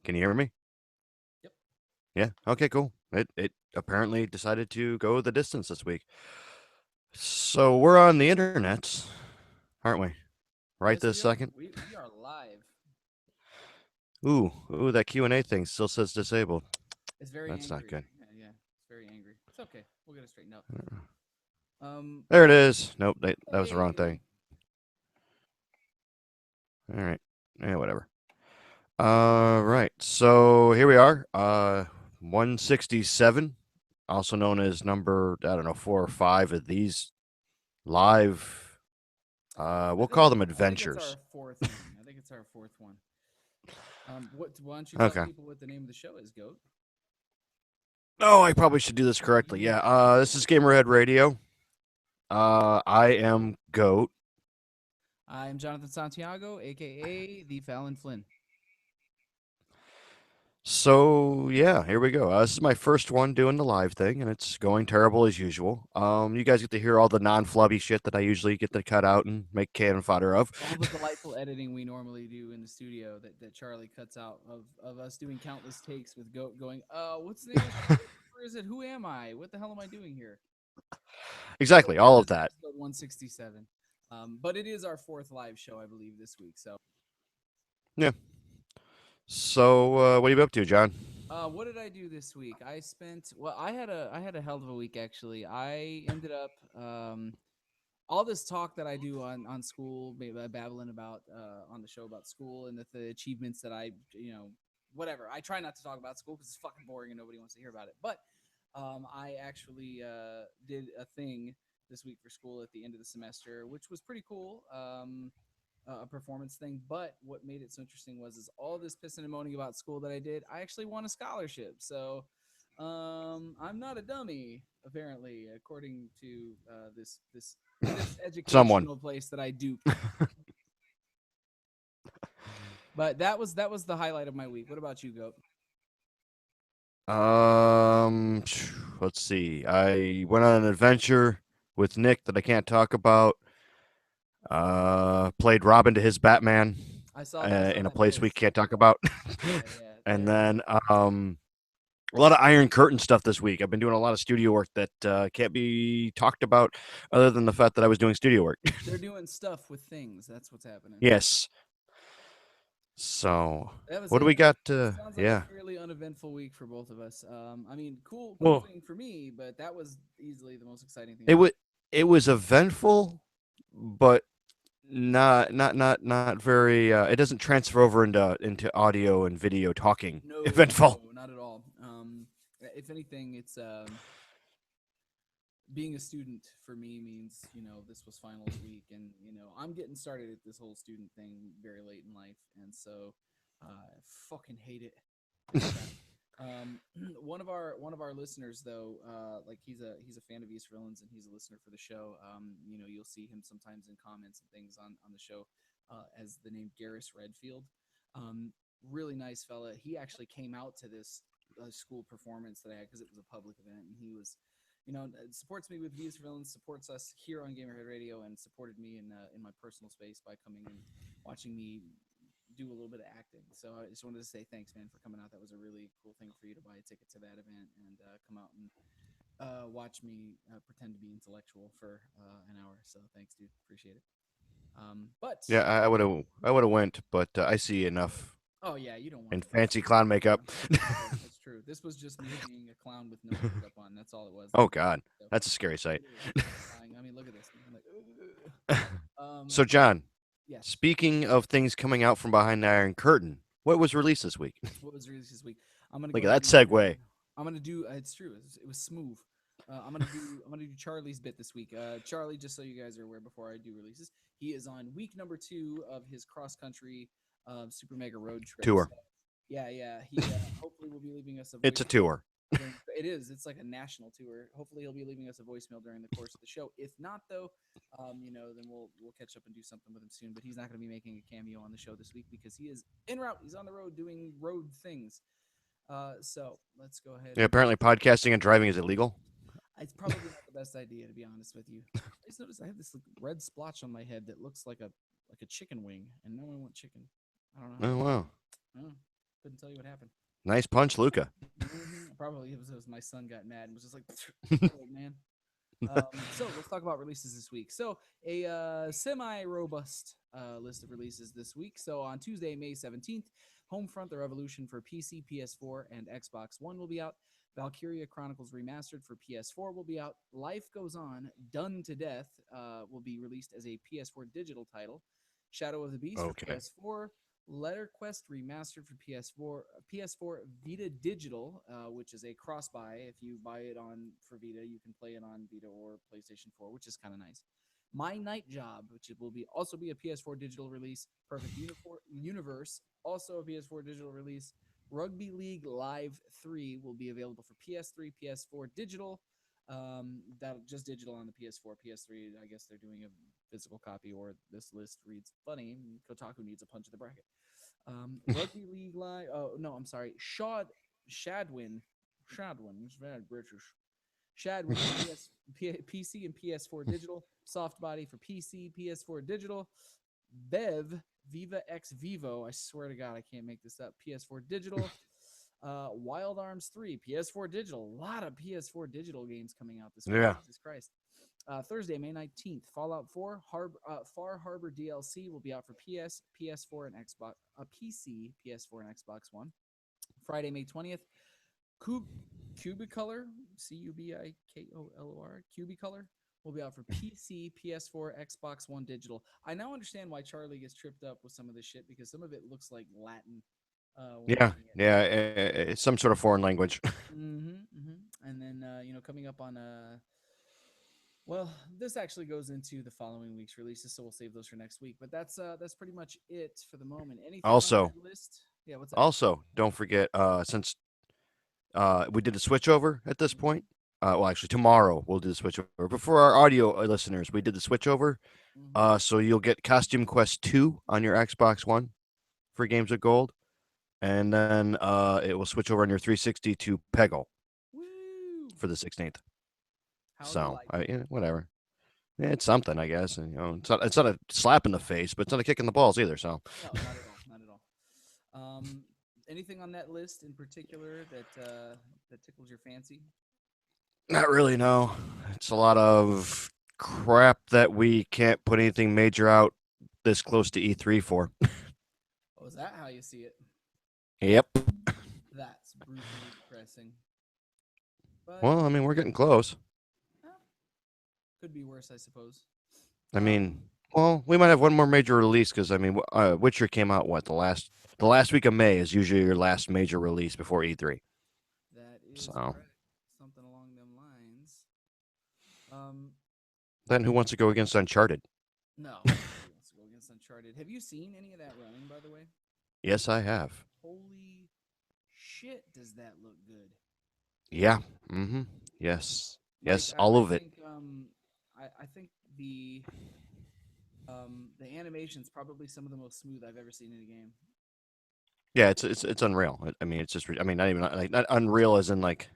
Can you hear me? Yep. Yeah. Okay, cool. It apparently decided to go the distance this week. So we're on the internet, aren't we? Right Yes, this we are. second. We are live. Ooh, that Q&A thing still says disabled. It's very That's not angry. good. Yeah, yeah. It's very angry. It's okay. We'll get it straightened out. Um. There it is. Nope, that was the wrong Hey. thing. All right. Yeah, whatever. Right. So here we are. 167, also known as number, I don't know, 4 or 5 of these live. I We'll think call it's them I think it's our adventures. fourth one. I think it's our fourth one. What? Why don't you tell Okay. people what the name of the show is, Goat? Oh, I probably should do this correctly. Yeah. This is Gamerhead Radio. I am Goat. I'm Jonathan Santiago, aka the Fallon Flynn. So yeah, here we go. This is my first one doing the live thing, and it's going terrible as usual. You guys get to hear all the non-flubby shit that I usually get to cut out and make cannon fodder of. All the delightful editing we normally do in the studio that Charlie cuts out of us doing countless takes with Goat going, what's the name of the show? Where is it? Who am I? What the hell am I doing here? Exactly, all That of is that. episode 167. But it is our fourth live show, I believe, this week. So, Yeah. So what are you up to, John? what did I do this week? I spent well. I had a hell of a week actually. I ended up all this talk that I do on school, babbling about on the show about school and the achievements that whatever. I try not to talk about school because it's fucking boring and nobody wants to hear about it. But I actually did a thing this week for school at the end of the semester, which was pretty cool. A performance thing. But what made it so interesting was is all this pissing and moaning about school that I did. I actually won a scholarship. So I'm not a dummy, apparently, according to this Someone. educational place that I duped. But that was the highlight of my week. What about you, Goat? Um, let's see. I went on an adventure with Nick that I can't talk about. Played Robin to his Batman I saw in a that place we post. can't talk about. Yeah, yeah. And then a lot of Iron Curtain stuff this week. I've been doing a lot of studio work that can't be talked about other than the fact that I was doing studio work. They're doing stuff with things. That's what's happening. Yes. So, That was what do it. we got? Sounds like a Yeah. fairly uneventful week for both of us. I mean, cool Well, thing for me, but that was easily the most exciting thing it of my. was it was eventful, but not very. It doesn't transfer over into audio and video talking. No, Eventful. no, not at all. If anything, it's being a student for me means this was finals week, and I'm getting started at this whole student thing very late in life, and so I fucking hate it really bad. One of our listeners though, like he's a fan of East Villains and he's a listener for the show. You'll see him sometimes in comments and things on the show as the name Garris Redfield. Um, Really nice fella. He actually came out to this school performance that I had because it was a public event, and he was supports me with Views for Villains, supports us here on Gamerhead Radio, and supported me in my personal space by coming and watching me do a little bit of acting. So I just wanted to say thanks, man, for coming out. That was a really cool thing for you to buy a ticket to that event and come out and watch me pretend to be intellectual for an hour. So thanks, dude. Appreciate it. But Yeah, I would have went, but I see enough oh yeah, you don't want in to fucking fancy see me clown as a makeup. clown. That's true. That's true. This was just me being a clown with no makeup on. That's all it was. Oh God, So that's a scary sight. it is terrifying. I mean, look at this. I'm like, ugh. So, John, Yes. speaking of things coming out from behind the Iron Curtain, what was released this week? What was released this week? I'm gonna Look go at ahead that and segue. I'm gonna do. It's true. It was smooth. I'm gonna do Charlie's bit this week. Charlie, just so you guys are aware, before I do releases, he is on week number 2 of his cross country super mega road trip. Tour. So yeah, yeah. He hopefully will be leaving us a It's a voicemail tour. during. It is. It's like a national tour. Hopefully, he'll be leaving us a voicemail during the course of the show. If not, though, then we'll catch up and do something with him soon. But he's not going to be making a cameo on the show this week because he is en route. He's on the road doing road things. So let's go ahead Yeah, and. apparently, podcasting and driving is illegal. It's probably not the best idea, to be honest with you. I just noticed I have this like, red splotch on my head that looks like a chicken wing, and no one want chicken. I don't know how to Oh get rid of wow. it. I don't know. Couldn't tell you what happened. Nice punch, Luca. Probably it was my son got mad and was just like, "Shut up, man." So let's talk about releases this week. So a semi-robust list of releases this week. So on Tuesday, May 17th, Homefront: The Revolution for PC, PS4, and Xbox One will be out. Valkyria Chronicles Remastered for PS4 will be out. Life Goes On: Done to Death will be released as a PS4 digital title. Shadow of the Beast for Okay. PS4. Letter Quest Remastered for PS4 Vita Digital, which is a cross buy. If you buy it on for Vita, you can play it on Vita or PlayStation 4, which is kind of nice. My Night Job, which it will be also be a PS4 digital release. Universe, also a PS4 digital release. Rugby League Live 3 will be available for PS3, PS4 digital. That just digital on the PS4, PS3. I guess they're doing a physical copy, or this list reads funny. Kotaku needs a punch in the bracket. Rugby League Live. Oh no, I'm sorry. Shadwin. It's very British. Shadwin for PC and PS4 digital. Soft Body for PC, PS4 digital. Bev Viva X Vivo. I swear to God, I can't make this up. PS4 digital. Wild Arms 3, PS4 digital. A lot of PS4 digital games coming out this week. Yeah. Jesus Christ. Thursday, May 19th, Fallout 4 Far Harbor DLC will be out for PS4, and Xbox, PC, PS4, and Xbox One. Friday, May 20th, Cub- Cubicolor, Cubicolor, Cubicolor will be out for PC, PS4, Xbox One digital. I now understand why Charlie gets tripped up with some of this shit because some of it looks like Latin when Yeah. reading it. Yeah. It's some sort of foreign language. And then coming up on well, this actually goes into the following week's releases, so we'll save those for next week. But that's pretty much it for the moment. Anything on that Also, list? Yeah, what's that? also, don't forget, since we did the switch over at this Mm-hmm. point. Well, actually, tomorrow we'll do the switch over. But for our audio listeners, we did the switch over. Mm-hmm. So you'll get Costume Quest 2 on your Xbox One for games with gold. And then it will switch over on your 360 to Peggle Woo! for the 16th. How So, delightful. whatever. Yeah, it's something, I guess. And, it's not a slap in the face, but it's not a kick in the balls either. So, No, not at all. Not at all. Um, Anything on that list in particular that tickles your fancy? not really, no. It's a lot of crap that we can't put anything major out this close to E3 for. Oh, is that how you see it? Yep. That's brutally depressing. But Well, I mean, we're getting close. eh, could be worse, I suppose. I Um, mean, well, we might have one more major release because I mean, Witcher came out what the last week of May is usually your last major release before E3. that is So correct. Something along them lines. Um, then, who wants to go against Uncharted? no, nobody wants to go against Uncharted. Have you seen any of that running, by the way? Yes, I have. Holy shit, does that look good? Yeah. Mm-hmm. Yes. Like Yes. All I of it. think I think the animation's probably some of the most smooth I've ever seen in a game. Yeah. It's unreal. I mean, it's just. I mean, not even like not unreal as in like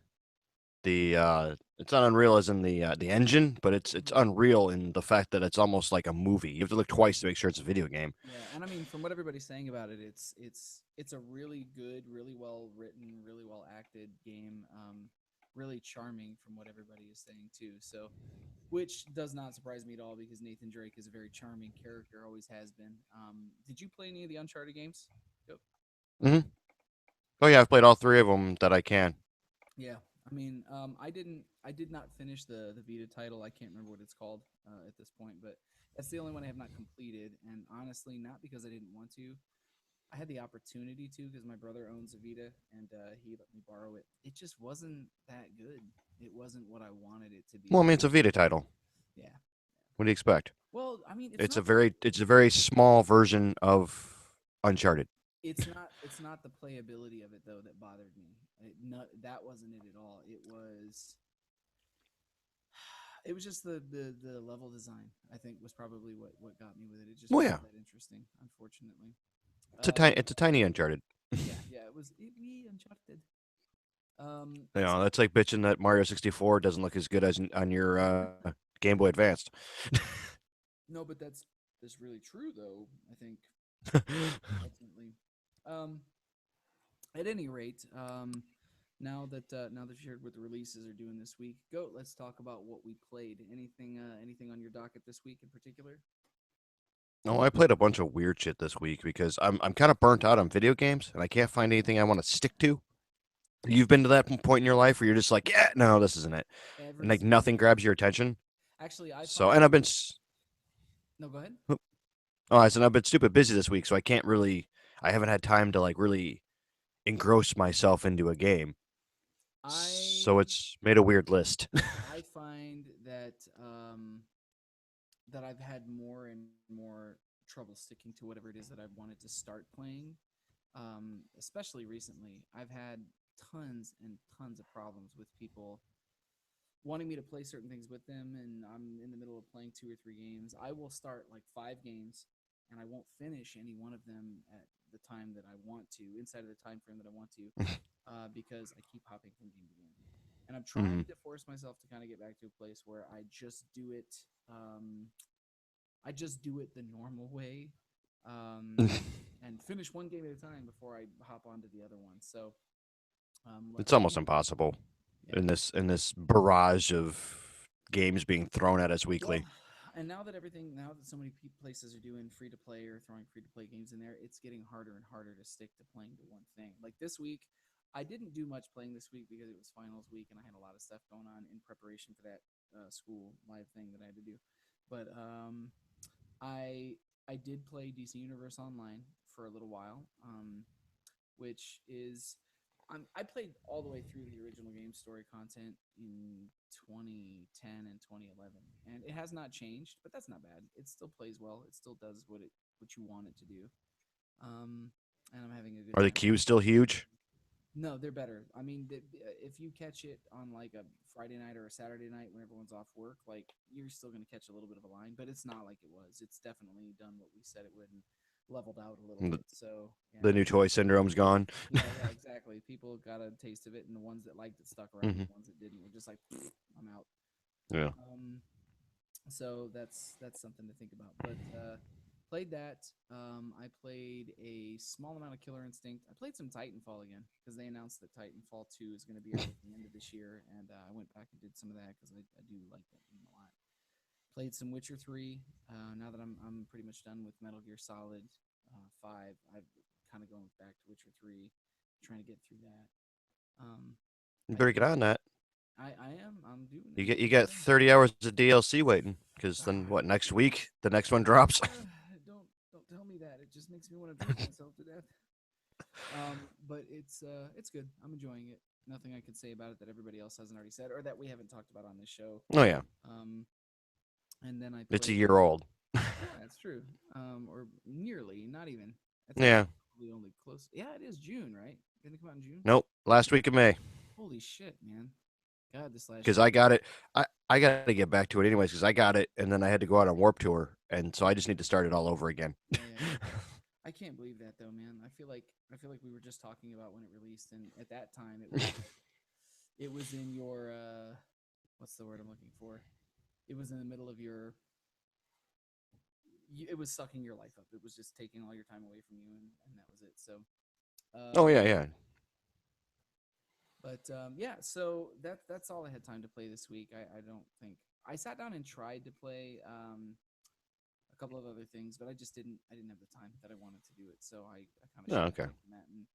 the. It's not unreal as in the engine, but it's Mhm. unreal in the fact that it's almost like a movie. You have to look twice to make sure it's a video game. Yeah, and I mean, from what everybody's saying about it, it's a really good, really well written, really well acted game. Really charming from what everybody is saying too. So, which does not surprise me at all because Nathan Drake is a very charming character, always has been. Did you play any of the Uncharted games? Yep. Mm-hmm. Oh yeah, I've played all three of them that I can. Yeah, I mean, I did not finish the Vita title. I can't remember what it's called at this point, but that's the only one I have not completed. And honestly, not because I didn't want to. I had the opportunity to because my brother owns a Vita and he let me borrow it. It just wasn't that good. It wasn't what I wanted it to Well, I be. mean, it's a Vita title. Yeah. What do you expect? Well, I mean, It's a very small version of Uncharted. it's not the playability of it though that bothered me. That wasn't it at all. It was just the level design. I think was probably what got me with it. It just Well, wasn't yeah, that interesting, unfortunately. it's Um, a tiny Uncharted. yeah, it was we Uncharted. So That's like bitching that Mario 64 doesn't look as good as on your Game Boy Advanced. no, but that's really true though. I think ultimately. Um, At any rate, now that you heard what the releases are doing this week, go. Let's talk about what we played. Anything on your docket this week in particular? No, I played a bunch of weird shit this week because I'm kind of burnt out on video games and I can't find anything I want to stick to. You've been to that point in your life where you're just like, yeah, no, this isn't it, and Every like single nothing time. grabs your attention. Actually, I So, and find. I've been, No, go ahead. oh, I said I've been stupid busy this week, so I can't really, I haven't had time to like really engross myself into a game. So I it's made a weird list. I find that I've had more and more trouble sticking to whatever it is that I've wanted to start playing. Especially recently, I've had tons and tons of problems with people wanting me to play certain things with them, and I'm in the middle of playing two or three games. I will start like five games, and I won't finish any one of them at the time that I want to, inside of the time frame that I want to, because I keep hopping from game to game. And I'm Hmm. trying to force myself to kind of get back to a place where I just do it. I just do it the normal way, um, and finish one game at a time before I hop on to the other one. So, It's like, almost impossible yeah. in this barrage of games being thrown at us Well, weekly. and now that so many places are doing free to play or throwing free to play games in there, it's getting harder and harder to stick to playing to one thing. Like this week, I didn't do much playing this week because it was finals week and I had a lot of stuff going on in preparation for that school live thing that I had to do. But I I did play DC Universe Online for a little while, which is I played all the way through the original game story content in 2010 and 2011, and it has not changed, but that's not bad. It still plays well. It still does what you want it to do. Um, and I'm having a good Are the time with queues it. still huge? No, they're better. I mean, if you catch it on like a Friday night or a Saturday night when everyone's off work, like you're still going to catch a little bit of a line, but it's not like it was. It's definitely done what we said it would and leveled out a little The, bit. So yeah, the new toy syndrome's gone. yeah, yeah, exactly. People got a taste of it, and the ones that liked it stuck around. Hmm. The ones that didn't were just like, I'm out. Yeah. Um, so that's something to think about. But played that. I played a small amount of Killer Instinct. I played some Titanfall again because they announced that Titanfall 2 is going to be out at the end of this year, and I went back and did some of that because I do like that game a lot. Played some Witcher 3. Now that I'm pretty much done with Metal Gear Solid 5, I've kind of going back to Witcher 3, trying to get through that. Um, You I better did. get on that. I am. I'm doing it. You I'm get you getting got there. 30 hours of DLC waiting because then Ah, what? Next week the next one drops. don't tell me that. It just makes me want to drink myself to death. But it's good. I'm enjoying it. Nothing I can say about it that everybody else hasn't already said or that we haven't talked about on this show. Oh yeah, Um, and then I it's a played. year old. Yeah, it's true. Or nearly, not even. I think it's Yeah. probably only close. Yeah, it is June, right? Didn't it come out in June? Nope. Last week of May Holy shit, man! God, this last because year. I got it. I got to get back to it anyways because I got it and then I had to go out on Warp Tour and so I just need to start it all over again. Yeah, yeah, yeah. I can't believe that though, man. I feel like we were just talking about when it released, and at that time it was in your what's the word I'm looking for? It was in the middle of your. It was sucking your life up. It was just taking all your time away from you, and that was it. So, Oh yeah, um, yeah. but yeah, so that's all I had time to play this week. I don't think I sat down and tried to play a couple of other things, but I didn't have the time that I wanted to do it. So I kind of Oh, shied okay. away from that and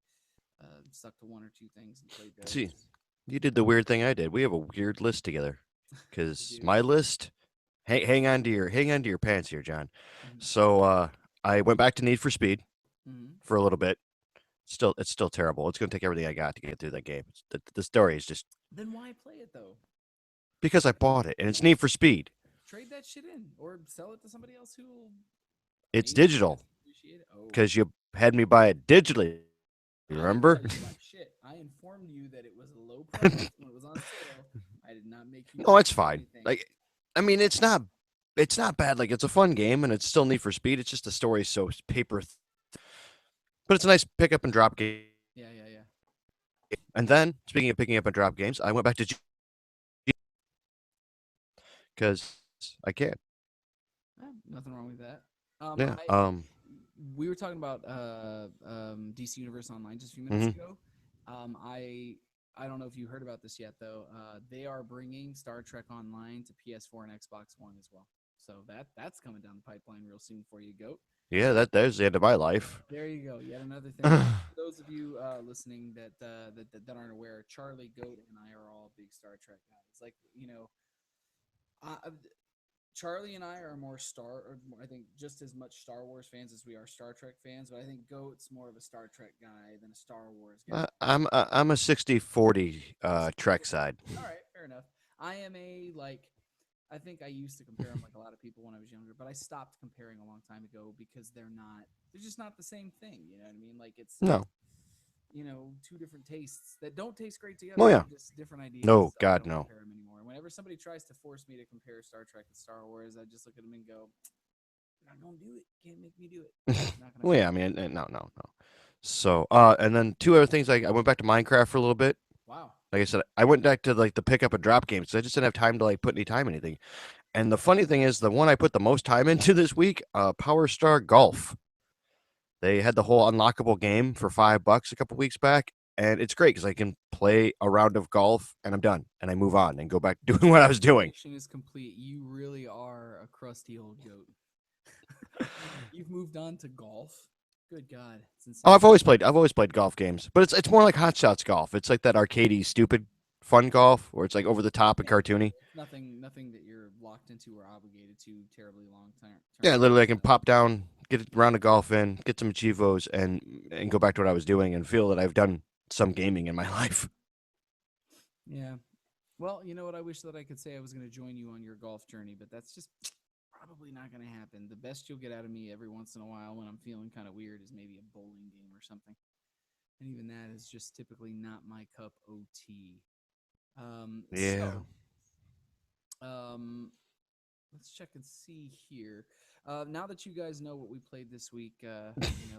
stuck to one or two things and played See, those. you did the weird thing I did. We have a weird list together We because do. my list. Hang on to your pants here, John. Mm-hmm. So I went back to Need for Speed Mm-hmm. for a little bit. It's still terrible. It's going to take everything I got to get through that game. The story is just Then why play it though? because I bought it and it's Need for Speed. Trade that shit in or sell it to somebody else who will It's maybe digital appreciate it. Oh, because you had me buy it digitally. I didn't Remember? tell you to buy shit. I informed you that it was a low price when it was on sale. I did not make you No, it's purchase fine. anything. Like, I mean, it's not bad. Like, it's a fun game and it's still Need for Speed. It's just the story's so but it's a nice pick up and drop game. Yeah, yeah, yeah. And then, speaking of picking up and drop games, I went back to because I can. Nothing wrong with that. Yeah. I we were talking about DC Universe Online just a few minutes Mhm. ago. I don't know if you heard about this yet though. They are bringing Star Trek Online to PS4 and Xbox One as well. So that's coming down the pipeline real soon for you, Goat. Yeah, there's the end of my life. There you go. Yet another thing. And for those of you listening that aren't aware, Charlie, Goat, and I are all big Star Trek guys. Like uh, Charlie and I are more I think just as much Star Wars fans as we are Star Trek fans. But I think Goat's more of a Star Trek guy than a Star Wars guy. I'm a 60-40 Trek 60/40. side. All right, fair enough. I am a like I think I used to compare them like a lot of people when I was younger, but I stopped comparing a long time ago because they're just not the same thing. You know what I mean? Like it's No. two different tastes that don't taste great Oh together. yeah. They're just different ideas. No, So I God don't no. compare them anymore. Whenever somebody tries to force me to compare Star Trek and Star Wars, I just look at them and go, "You're not gonna do it. Can't make me do it. Not gonna Well, happen." yeah. I mean, no. So, and then two other things. I went back to Minecraft for a little bit. Wow. Like I said, I went back to like the pick up and drop games. So I just didn't have time to like put any time in anything. And the funny thing is, the one I put the most time into this week, Power Star Golf. They had the whole unlockable game for $5 a couple weeks back, and it's great because I can play a round of golf and I'm done, and I move on and go back to doing what I was doing. Mission is complete. You really are a crusty old goat. You've moved on to golf. Good God, it's Oh, insane. I've always played golf games, but it's more like Hot Shots golf. It's like that arcadey, stupid, fun golf where it's like over the top and Yeah, cartoony. it's nothing that you're locked into or obligated to terribly long Yeah, term. literally, I can pop down, get a round of golf in, get some achievos, and go back to what I was doing, and feel that I've done some gaming in my life. Yeah. Well, you know what? I wish that I could say I was going to join you on your golf journey, but that's just probably not going to happen. The best you'll get out of me every once in a while when I'm feeling kind of weird is maybe a bowling game or something. And even that is just typically not my cup of tea. Um, Yeah. so, um, let's check and see here. Now that you guys know what we played this week,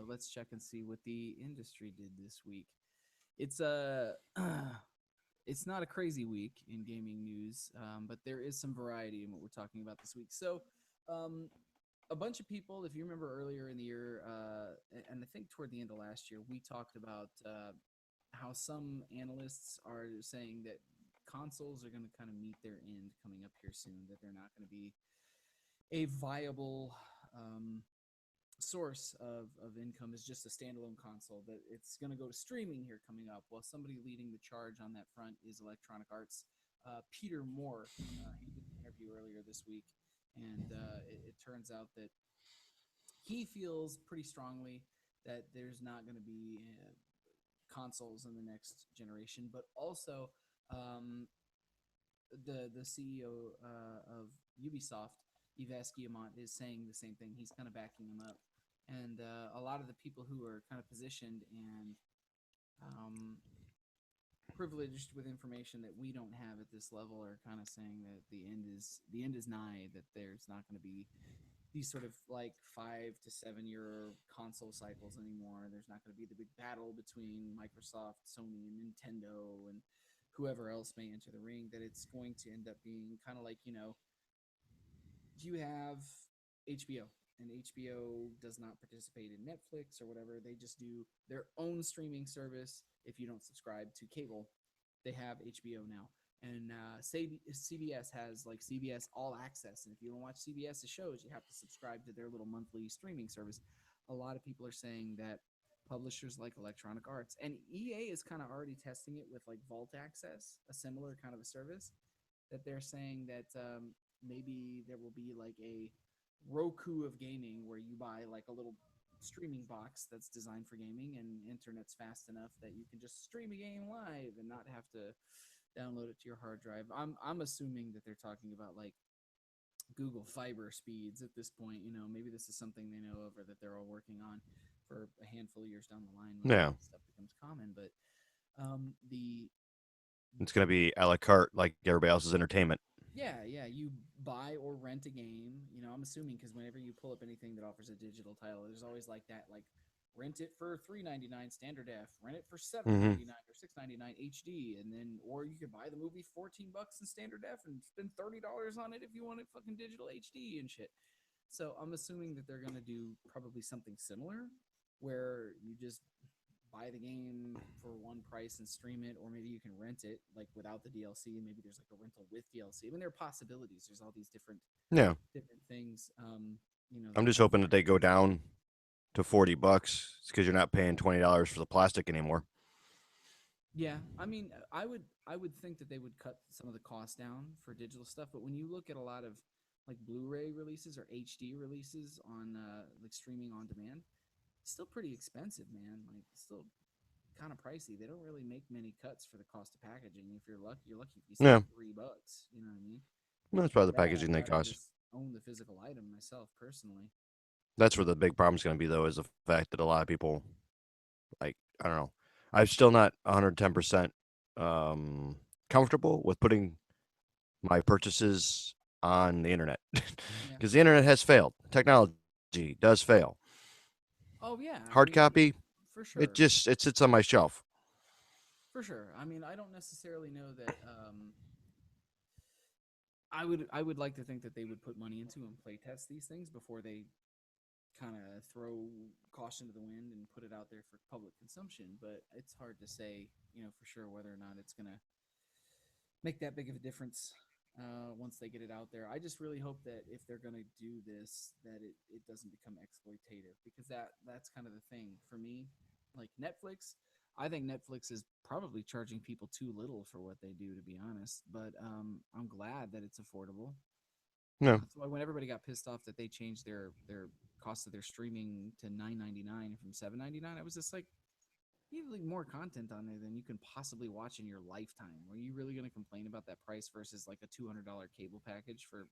let's check and see what the industry did this week. It's a it's not a crazy week in gaming news, but there is some variety in what we're talking about this week. So, um, a bunch of people, if you remember earlier in the year, and I think toward the end of last year, we talked about how some analysts are saying that consoles are going to kind of meet their end coming up here soon, that they're not going to be a viable source of income is just a standalone console, that it's going to go to streaming here coming up. Well, somebody leading the charge on that front is Electronic Arts. Peter Moore, he did an interview earlier this week, and it turns out that he feels pretty strongly that there's not going to be consoles in the next generation, but also um, the CEO of Ubisoft, Yves Guillemot, is saying the same thing. He's kind of backing him up, and a lot of the people who are kind of positioned and um, privileged with information that we don't have at this level are kind of saying that the end is nigh. That there's not going to be these sort of like 5 to 7 year console cycles anymore. There's not going to be the big battle between Microsoft, Sony, and Nintendo, and whoever else may enter the ring. That it's going to end up being kind of like, you have HBO, and HBO does not participate in Netflix or whatever. They just do their own streaming service. If you don't subscribe to cable, they have HBO now. And CBS has like CBS All Access. And if you don't watch CBS's shows, you have to subscribe to their little monthly streaming service. A lot of people are saying that publishers like Electronic Arts and EA is kind of already testing it with like Vault Access, a similar kind of a service, that they're saying that maybe there will be like a Roku of gaming where you buy like a little streaming box that's designed for gaming and internet's fast enough that you can just stream a game live and not have to download it to your hard drive. I'm assuming that they're talking about like Google Fiber speeds at this point. Maybe this is something they know of or that they're all working on for a handful of years down the line when all Yeah. this stuff becomes common. But the It's gonna be a la carte like everybody else's entertainment. yeah, you buy or rent a game. I'm assuming because whenever you pull up anything that offers a digital title, there's always like that, like rent it for $3.99 standard F, rent it for seven Hmm. ninety nine or $6.99 HD, and then or you could buy the movie $14 in standard F and spend $30 on it if you want it fucking digital HD and shit. So I'm assuming that they're gonna do probably something similar, where you just buy the game for one price and stream it, or maybe you can rent it like without the DLC. Maybe there's like a rental with DLC. I mean, there are possibilities. There's all these Yeah. different things. I'm That just can hoping that they factor go into it. down to $40 because you're not paying $20 for the plastic anymore. Yeah, I mean, I would think that they would cut some of the cost down for digital stuff, but when you look at a lot of like Blu-ray releases or HD releases on like streaming on demand, it's still pretty expensive, man. Like it's still kind of pricey. They don't really make many cuts for the cost of packaging. If you're lucky if you save Yeah. $3. You know what I mean? That's For probably the that, packaging I'd they rather cost. just own the physical item myself personally. That's where the big problem's going to be, though, is the fact that a lot of people, like, I don't know. I'm still not 110% comfortable with putting my purchases on the internet Yeah. because the internet has failed. Technology does fail. Oh yeah. Hard I mean, copy, for it sure. just it sits on my shelf. For sure. I mean, I don't necessarily know that. I would like to think that they would put money into and play test these things before they kind of throw caution to the wind and put it out there for public consumption. But it's hard to say, for sure whether or not it's gonna make that big of a difference once they get it out there. I just really hope that if they're gonna do this, that it doesn't become exploitative because that's kind of the thing for me. Like Netflix, I think Netflix is probably charging people too little for what they do, to be honest. But I'm glad that it's affordable. No, That's why when everybody got pissed off that they changed their cost of their streaming to $9.99 from $7.99, I was just like, you have like more content on there than you can possibly watch in your lifetime. Are you really going to complain about that price versus like a $200 cable package for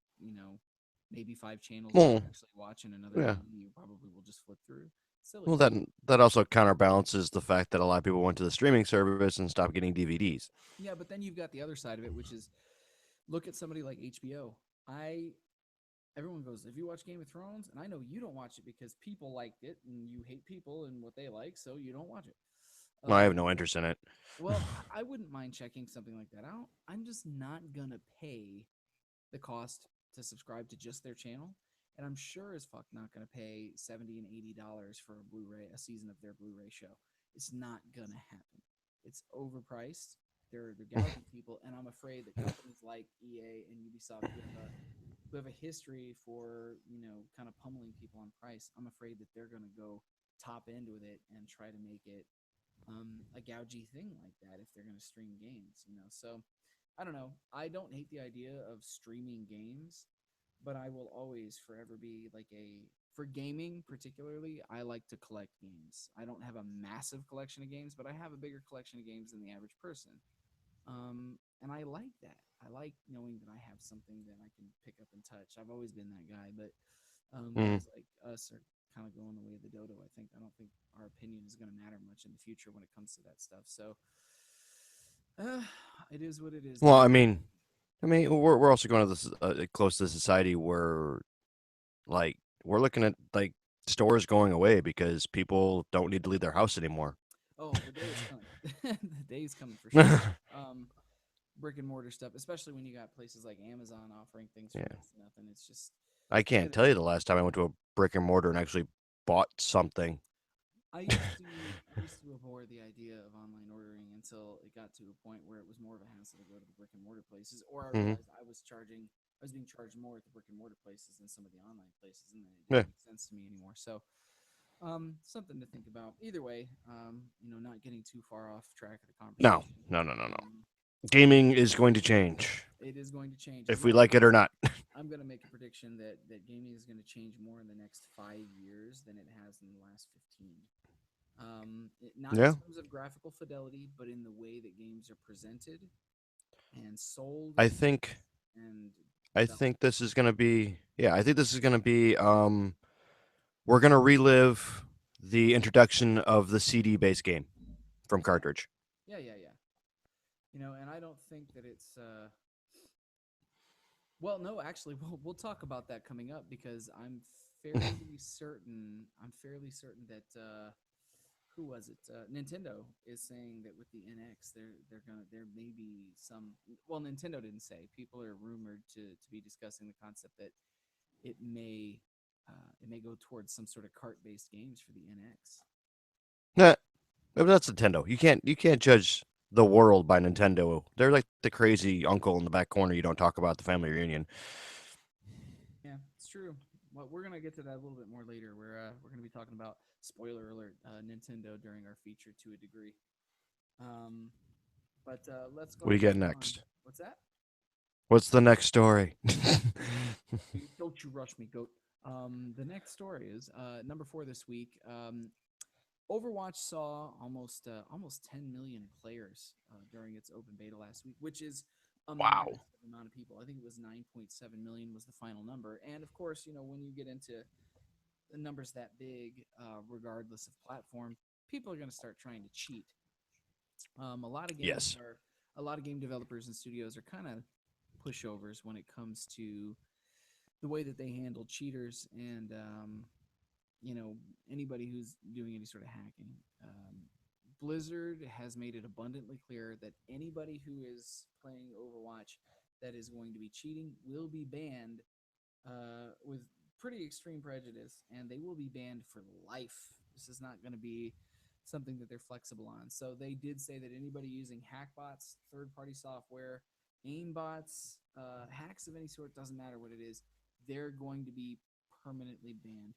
maybe five channels that well, you'll actually watch and another yeah. 90 you probably will just flip through? Well, Silly. that also counterbalances the fact that a lot of people went to the streaming service and stopped getting DVDs. Yeah, but then you've got the other side of it, which is look at somebody like HBO. I Everyone goes, if you watch Game of Thrones, and I know you don't watch it because people liked it and you hate people and what they like, so you don't watch it. Well, I have Um, no interest in it. well, I wouldn't mind checking something like that out. I'm just not gonna pay the cost to subscribe to just their channel, and I'm sure as fuck not gonna pay $70 and $80 for a Blu-ray, a season of their Blu-ray show. It's not gonna happen. It's overpriced. They're gouging people, and I'm afraid that companies like EA and Ubisoft who have a history for kind of pummeling people on price. I'm afraid that they're going to go top end with it and try to make it a gougy thing like that if they're going to stream games. So I don't know. I don't hate the idea of streaming games, but I will always forever be like for gaming particularly. I like to collect games. I don't have a massive collection of games, but I have a bigger collection of games than the average person. And I like that. I like knowing that I have something that I can pick up and touch. I've always been that guy, but Mm. guys like us are kind of going the way of the dodo. I don't think our opinion is going to matter much in the future when it comes to that stuff. So uh, it is what it is, Well, man. we're also going to this close to society where like we're looking at like stores going away because people don't need to leave their house anymore. Oh, the day is coming. The day is coming for sure. Brick and mortar stuff, especially when you got places like Amazon offering things for Yeah, next to nothing. It's just I can't it tell is you what the it last is. time I went to a brick and mortar and actually bought something. I used to abhor the idea of online ordering until it got to a point where it was more of a hassle to go to the brick and mortar places, or I Hmm. realized I was being charged more at the brick and mortar places than some of the online places, and then it Yeah. didn't make sense to me anymore. So, something to think about. Either way, not getting too far off track of the No, conversation. no, no, no, no. Um, Gaming is going to change it is going to change. As a if we matter of like it fact, or not. I'm going to make a prediction that gaming is going to change more in the next 5 years than it has in the last 15. Not in Yeah, terms of graphical fidelity, but in the way that games are presented and sold I and think and I developed. think this is going to be. Yeah, I think this is going to be. We're going to relive the introduction of the CD based game from Yeah, cartridge. yeah. And I don't think that it's. Well, no, actually, we'll talk about that coming up because I'm fairly certain that who was it? Nintendo is saying that with the NX, there may be some. Well, Nintendo didn't say. People are rumored to be discussing the concept that it may it may go towards some sort of cart based games for the NX. Yeah, But that's Nintendo. You can't judge the world by Nintendo. They're like the crazy uncle in the back corner you don't talk about at the family reunion. Yeah, it's true. Well, we're gonna get to that a little bit more later. We're gonna be talking about spoiler alert Nintendo during our feature to a degree. Um, but let's go What do you ahead and get move on. next? What's that? What's the next story? Don't you rush me, goat. The next story is number 4 this week. Overwatch saw almost 10 million players during its open beta last week, which is a Wow. massive amount of people. I think it was 9.7 million was the final number. And of course, when you get into the numbers that big, regardless of platform, people are going to start trying to cheat. A lot of games Yes. are a lot of game developers and studios are kind of pushovers when it comes to the way that they handle cheaters and you know anybody who's doing any sort of hacking. Blizzard has made it abundantly clear that anybody who is playing Overwatch that is going to be cheating will be banned with pretty extreme prejudice, and they will be banned for life. This is not going to be something that they're flexible on. So they did say that anybody using hackbots, third-party software, aimbots, hacks of any sort, doesn't matter what it is, they're going to be permanently banned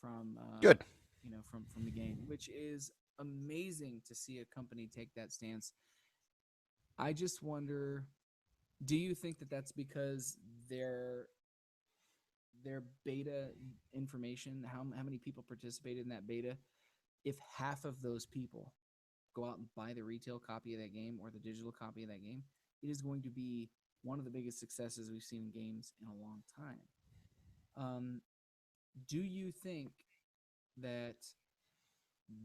from Good. from the game, which is amazing to see a company take that stance. I just wonder, do you think that that's because their beta information, how many people participated in that beta, if half of those people go out and buy the retail copy of that game or the digital copy of that game, it is going to be one of the biggest successes we've seen in games in a long time. Um, do you think that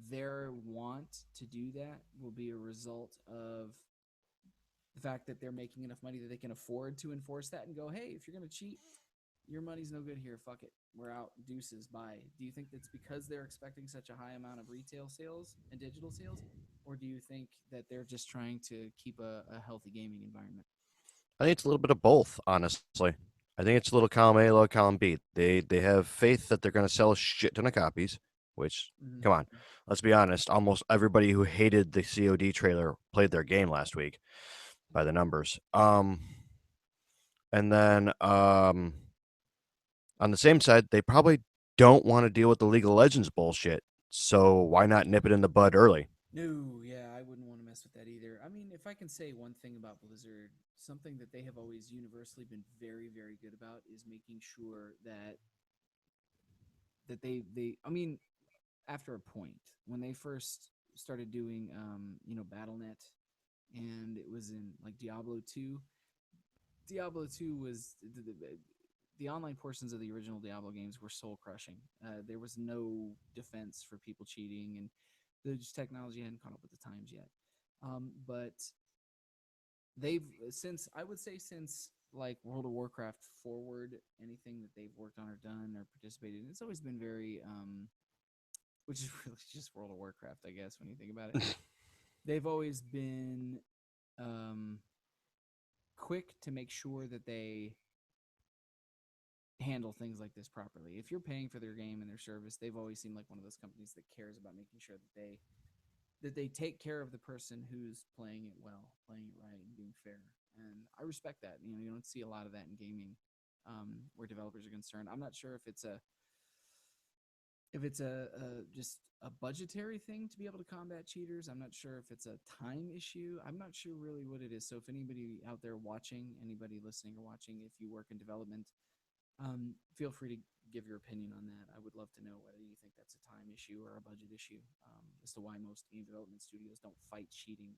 their want to do that will be a result of the fact that they're making enough money that they can afford to enforce that and go, hey, if you're going to cheat, your money's no good here. Fuck it. We're out. Deuces. Bye. Do you think that's because they're expecting such a high amount of retail sales and digital sales? Or do you think that they're just trying to keep a healthy gaming environment? I think it's a little bit of both, honestly. I think it's a little column A, little column B. They have faith that they're going to sell a shit ton of copies, which, Mm-hmm. come on, let's be honest, almost everybody who hated the COD trailer played their game last week by the numbers. And then on the same side, they probably don't want to deal with the League of Legends bullshit. So why not nip it in the bud early? No, yeah, I wouldn't want to mess with that either. I mean, if I can say one thing about Blizzard, something that they have always universally been very, very good about is making sure that they I mean, after a point, when they first started doing BattleNet, and it was in like Diablo 2. Diablo 2 was the online portions of the original Diablo games were soul crushing. There was no defense for people cheating, and the technology hadn't caught up with the times yet. But they've since I would say since like World of Warcraft forward, anything that they've worked on or done or participated in, it's always been very which is really just World of Warcraft, I guess, when you think about it. They've always been um, quick to make sure that they handle things like this properly. If you're paying for their game and their service, they've always seemed like one of those companies that cares about making sure that they take care of the person who's playing it well, playing it right, and being fair. And I respect that. You don't see a lot of that in gaming, where developers are concerned. I'm not sure if it's a just a budgetary thing to be able to combat cheaters. I'm not sure if it's a time issue. I'm not sure really what it is. So if anybody out there watching, anybody listening or watching, if you work in development, feel free to give your opinion on that. I would love to know whether you think that's a time issue or a budget issue, as to why most game development studios don't fight cheating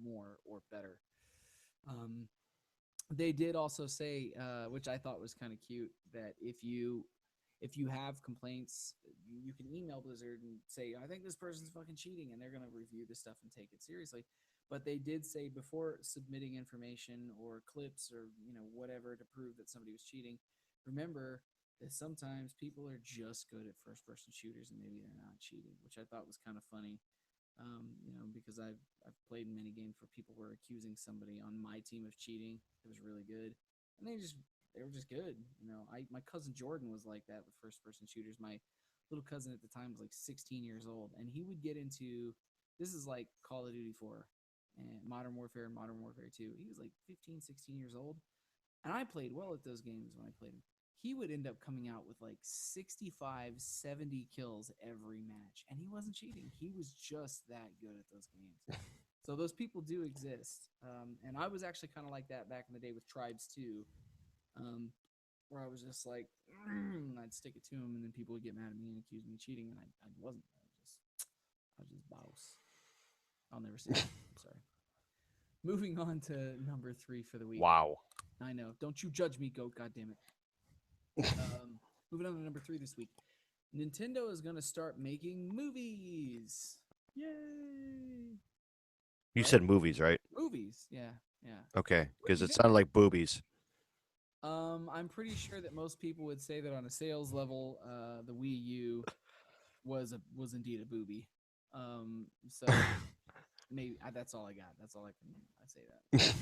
more or better. Um, they did also say, which I thought was kind of cute, that if you have complaints, you can email Blizzard and say, I think this person's fucking cheating, and they're going to review the stuff and take it seriously. But they did say before submitting information or clips or whatever to prove that somebody was cheating, remember that sometimes people are just good at first person shooters and maybe they're not cheating, which I thought was kind of funny. Because I've played in many games where people were accusing somebody on my team of cheating. It was really good, and they were just good. My cousin Jordan was like that with first person shooters. My little cousin at the time was like 16 years old, and he would get into This is like Call of Duty 4 and Modern Warfare and Modern Warfare 2. He was like 15, 16 years old. And I played well at those games when I played him. He would end up coming out with like 65, 70 kills every match. And he wasn't cheating. He was just that good at those games. So those people do exist. And I was actually kind of like that back in the day with Tribes too, where I was just like, I'd stick it to him, and then people would get mad at me and accuse me of cheating, and I wasn't. I was just boss. I'll never say that. I'm sorry. Moving on to number 3 for the week. Wow. I know. Don't you judge me, goat. God damn it. Um, Moving on to number 3 this week. Nintendo is going to start making movies. Yay! You Right? said movies, right? Movies. Yeah. Yeah. Okay, Where because you it been, sounded man? like boobies. I'm pretty sure that most people would say that on a sales level, the Wii U was indeed a booby. So maybe that's all I got. That's all I say that.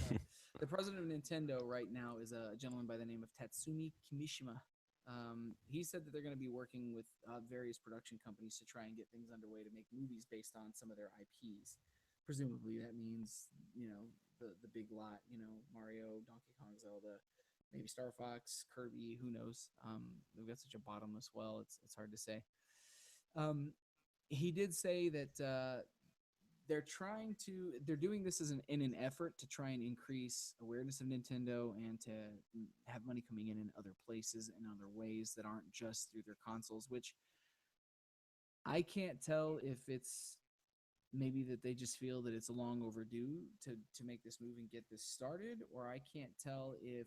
But the president of Nintendo right now is a gentleman by the name of Tatsumi Kimishima. He said that they're going to be working with various production companies to try and get things underway to make movies based on some of their IPs. Presumably, that means the big lot. Mario, Donkey Kong, Zelda, maybe Star Fox, Kirby. Who knows? They've got such a bottomless well. It's hard to say. Um, he did say that they're doing this in an effort to try and increase awareness of Nintendo and to have money coming in other places and other ways that aren't just through their consoles, which I can't tell if it's maybe that they just feel that it's long overdue to make this move and get this started, or I can't tell if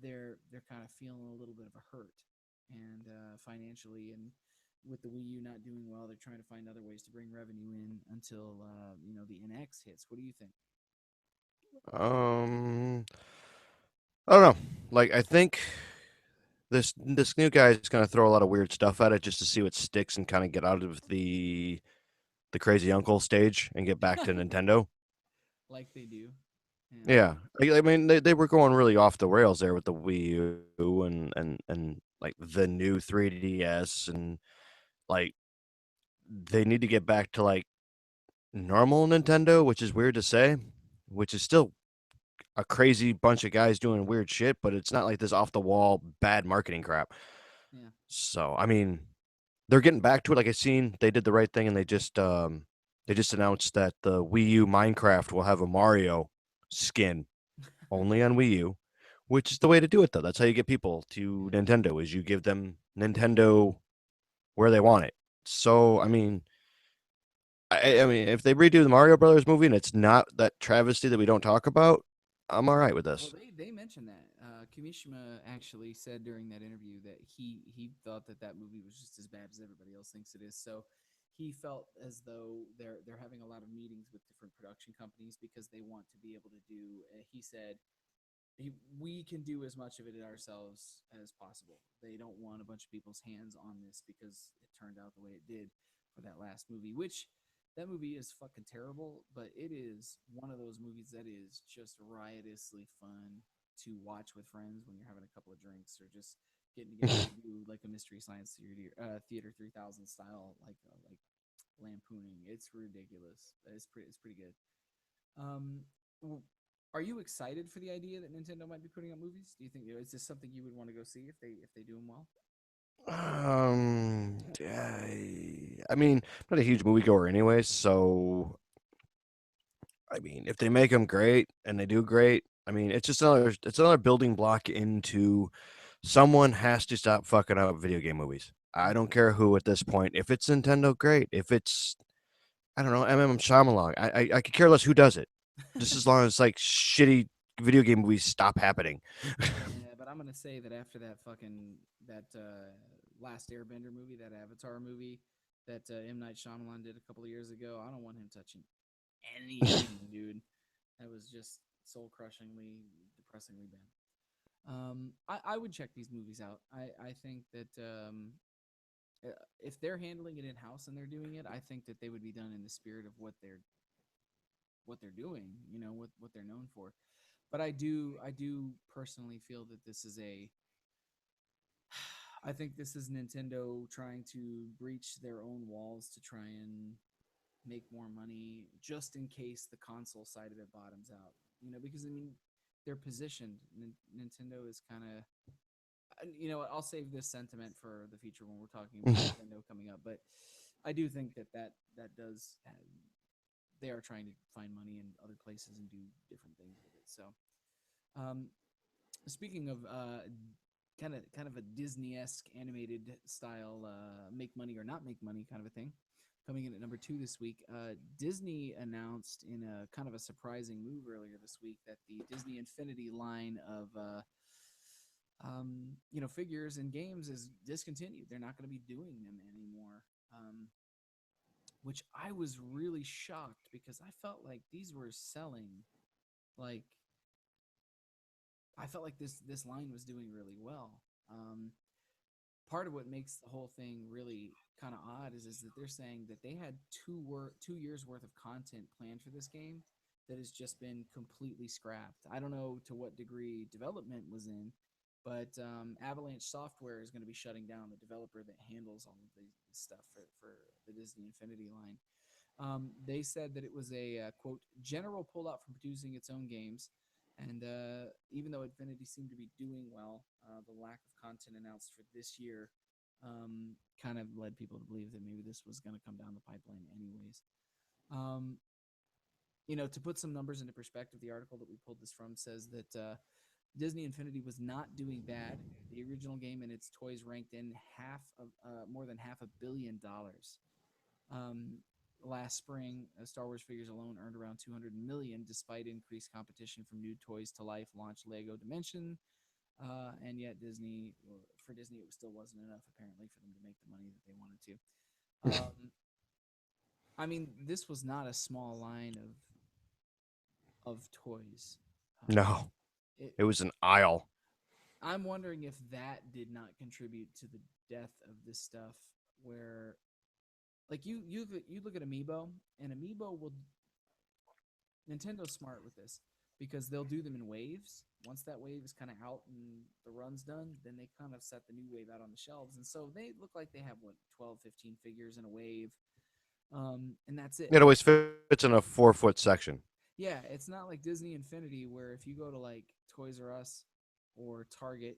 they're kind of feeling a little bit of a hurt and financially, and with the Wii U not doing well, they're trying to find other ways to bring revenue in until the NX hits. What do you think? Um, I don't know. Like, I think this new guy is going to throw a lot of weird stuff at it just to see what sticks and kind of get out of the crazy uncle stage and get back to Nintendo. Like they do. Yeah. Yeah, I mean they were going really off the rails there with the Wii U and like the new 3DS and like they need to get back to like normal Nintendo, which is weird to say, which is still a crazy bunch of guys doing weird shit, but it's not like this off the wall bad marketing crap. Yeah. So I mean, they're getting back to it. Like I seen, they did the right thing, and they just announced that the Wii U Minecraft will have a Mario skin only on Wii U, which is the way to do it, though. That's how you get people to Yeah. Nintendo, is you give them Nintendo where they want it. So I mean, I mean, if they redo the Mario Brothers movie and it's not that travesty that we don't talk about, I'm all right with Well, this. they mentioned that Kimishima actually said during that interview that he thought that movie was just as bad as everybody else thinks it is. So he felt as though they're having a lot of meetings with different production companies because they want to be able to do. He said we can do as much of it ourselves as possible. They don't want a bunch of people's hands on this because it turned out the way it did for that last movie, which that movie is fucking terrible, but it is one of those movies that is just riotously fun to watch with friends when you're having a couple of drinks or just getting together to do like a mystery science theater 3000 style like lampooning. It's ridiculous. It's pretty good. Um, are you excited for the idea that Nintendo might be putting up movies? Do you think is this something you would want to go see if they do them well? I mean, I'm not a huge moviegoer anyway, so I mean, if they make them great and they do great, I mean, it's another building block into someone has to stop fucking up video game movies. I don't care who at this point. If it's Nintendo, great. If it's I don't know, MM Shyamalan, I could care less who does it. Just as long as like shitty video game movies stop happening. Yeah, but I'm gonna say that after that last Airbender movie, that Avatar movie that M Night Shyamalan did a couple of years ago, I don't want him touching anything, dude. That was just soul crushingly, depressingly bad. I would check these movies out. I think that if they're handling it in house and they're doing it, I think that they would be done in the spirit of what they're doing. What they're known for. But I do personally feel that this is a I think this is Nintendo trying to breach their own walls to try and make more money just in case the console side of it bottoms out. Because I mean, they're positioned. Nintendo is kind of, I'll save this sentiment for the future when we're talking about Nintendo coming up. But I do think that does they are trying to find money in other places and do different things with it. So, um, speaking of kind of a Disney-esque animated style, make money or not make money kind of a thing. Coming in at number two this week, Disney announced in a kind of a surprising move earlier this week that the Disney Infinity line of figures and games is discontinued. They're not going to be doing them anymore. Which I was really shocked because I felt like these were selling like I felt like this line was doing really well. Part of what makes the whole thing really kind of odd is that they're saying that they had 2 years worth of content planned for this game that has just been completely scrapped. I don't know to what degree development was in, but Avalanche Software is going to be shutting down the developer that handles all of the stuff for the Disney Infinity line. They said that it was a quote general pullout from producing its own games, and even though Infinity seemed to be doing well, the lack of content announced for this year kind of led people to believe that maybe this was going to come down the pipeline anyways. Um, to put some numbers into perspective, the article that we pulled this from says that Disney Infinity was not doing bad. The original game and its toys ranked in more than $500 million. Um, Last spring, Star Wars figures alone earned around 200 million, despite increased competition from new Toys to Life launched Lego Dimension, and yet for Disney, it still wasn't enough apparently for them to make the money that they wanted to. I mean, this was not a small line of toys. Um, No, it, it was an aisle. I'm wondering if that did not contribute to the death of this stuff, where like you look at Amiibo, and Amiibo will Nintendo's smart with this because they'll do them in waves. Once that wave is kind of out and the run's done, then they kind of set the new wave out on the shelves. And so they look like they have 12, 15 figures in a wave. And that's it. It always fits in a 4 foot section. Yeah, it's not like Disney Infinity where if you go to like Toys R Us or Target,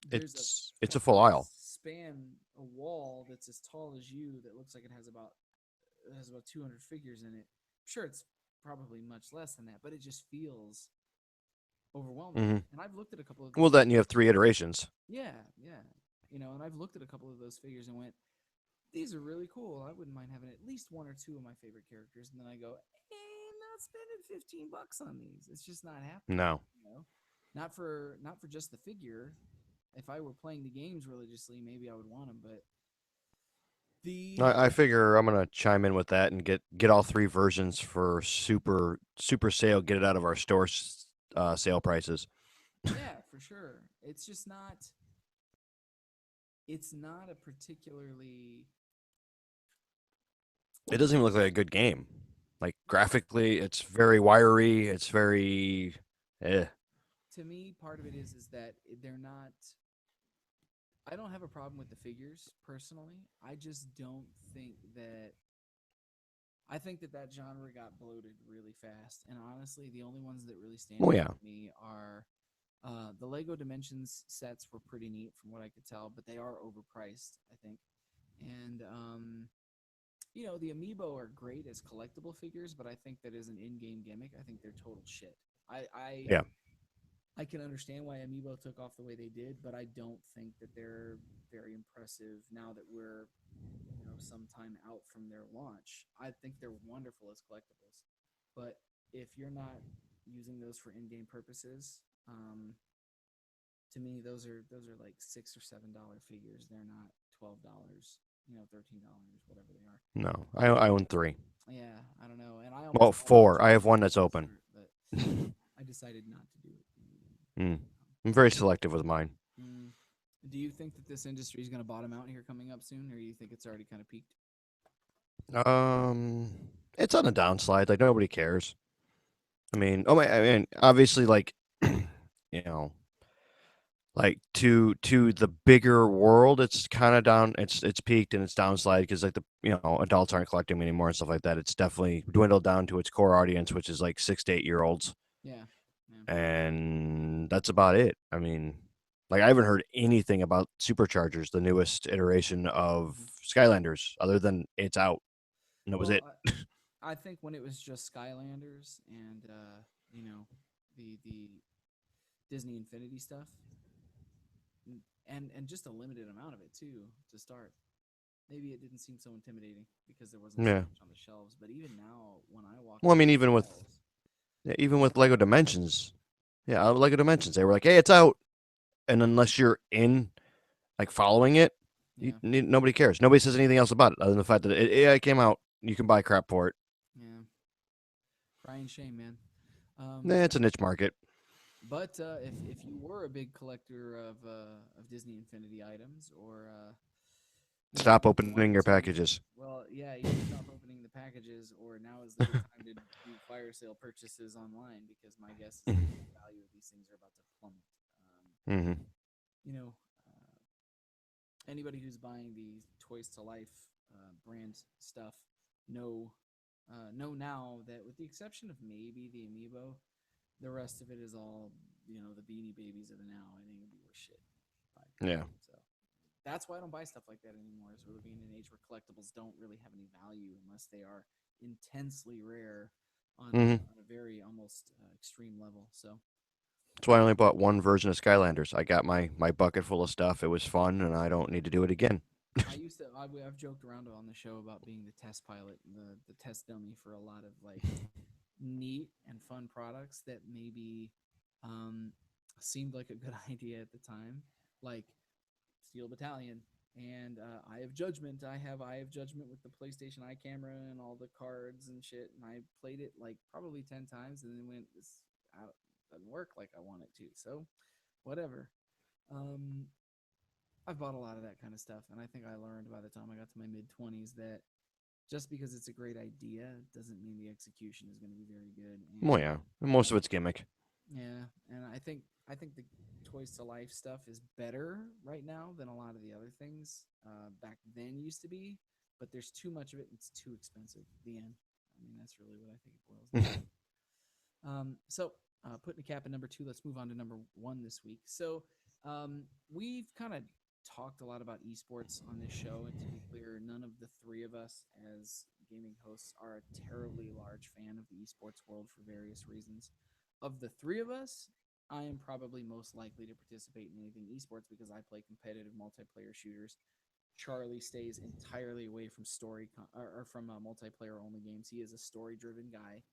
there's a It's a full fucking aisle. span a wall that's as tall as you that looks like it has about 200 figures in it. Sure, it's probably much less than that, but it just feels overwhelming. Hmm. And I've looked at a couple of Well, those. then you have 3 iterations. Yeah, yeah. And I've looked at a couple of those figures and went, these are really cool. I wouldn't mind having at least one or two of my favorite characters. And then I go, hey, I'm not spending $15 on these. It's just not happening. No, You know, not for just the figure. If I were playing the games religiously, maybe I would want them. But the I figure I'm gonna chime in with that and get all 3 versions for super sale. Get it out of our store sale prices. yeah, for sure. It's just not. It's not a particularly It doesn't even look like a good game. Like no. graphically, it's very wiry. It's very, eh. To me, part of it is that they're not. I don't have a problem with the figures personally. I just don't think that. I think that genre got bloated really fast, and honestly, the only ones that really stand Oh out yeah, to me are the Lego Dimensions sets were pretty neat from what I could tell, but they are overpriced, I think. And the amiibo are great as collectible figures, but I think that as an in-game gimmick, I think they're total shit. I I yeah. I can understand why amiibo took off the way they did, but I don't think that they're very impressive now that we're some time out from their launch. I think they're wonderful as collectibles, but if you're not using those for in-game purposes, to me those are like $6 or $7 figures. They're not $12, $13, whatever they are. No, I own 3. Yeah, I don't know. And I Well, almost bought a bunch 4. of I have those one at that's the open. start, but I decided not to do it. Mm. I'm very selective with mine. Mm. Do you think that this industry is going to bottom out here coming up soon, or do you think it's already kind of peaked? Um, it's on a downslide. Like nobody cares. I mean, obviously, like you know, like to the bigger world, it's kind of down. It's peaked and it's downslide because like the adults aren't collecting them anymore and stuff like that. It's definitely dwindled down to its core audience, which is like 6 to 8 year olds, Yeah, yeah. and that's about it. I mean, like I haven't heard anything about Superchargers, the newest iteration of Mhm. Skylanders, other than it's out and that was Well, it. I think when it was just Skylanders and you know the Disney Infinity stuff, and just a limited amount of it too to start. Maybe it didn't seem so intimidating because there wasn't so Yeah. much on the shelves. But even now, when I walk Well, I into mean, those even with aisles, yeah, even there's with nothing Lego but Dimensions, yeah, Lego Dimensions, they were like, "Hey, it's out," and unless you're in like following it, yeah, nobody cares. Nobody says anything else about it other than the fact that it came out. You can buy crap for it. yeah. Crying shame, man. Nah, it's a niche market. But if you were a big collector of Disney Infinity items, or Stop you opening your wanted to, packages. well, yeah, either stop opening the packages, or now is the good time to do fire sale purchases online, because my guess is that the value of these things are about to plummet. Mm-hmm. You know, uh, Anybody who's buying the Toys to Life brand stuff know know now that, with the exception of maybe the amiibo, the rest of it is all, the Beanie Babies of the now. I think it'd be worth shit. Yeah. So that's why I don't buy stuff like that anymore. Is we're living in an age where collectibles don't really have any value unless they are intensely rare Mm-hmm. on a very almost extreme level. So That's why I only bought one version of Skylanders. I got my bucket full of stuff. It was fun, and I don't need to do it again. I've joked around on the show about being the test pilot, the test dummy for a lot of like neat and fun products that maybe um, seemed like a good idea at the time, like Steel Battalion and Eye of Judgment. I have Eye of Judgment with the PlayStation Eye camera and all the cards and shit, and I played it like probably 10 times, and then went, "This doesn't work like I want it to." So, whatever. Um, I've bought a lot of that kind of stuff, and I think I learned by the time I got to my mid 20s that just because it's a great idea doesn't mean the execution is going to be very good. Well, And yeah, most of it's gimmick. yeah, and I think the Toys to Life stuff is better right now than a lot of the other things back then used to be. But there's too much of it, and it's too expensive. The end. I mean, that's really what I think it boils down to. Putting a cap at number two, let's move on to number one this week. So, we've kind of talked a lot about esports on this show, and to be clear, none of the three of us as gaming hosts are a terribly large fan of the esports world for various reasons. Of the three of us, I am probably most likely to participate in anything esports because I play competitive multiplayer shooters. Charlie stays entirely away from or from multiplayer only games. He is a story driven guy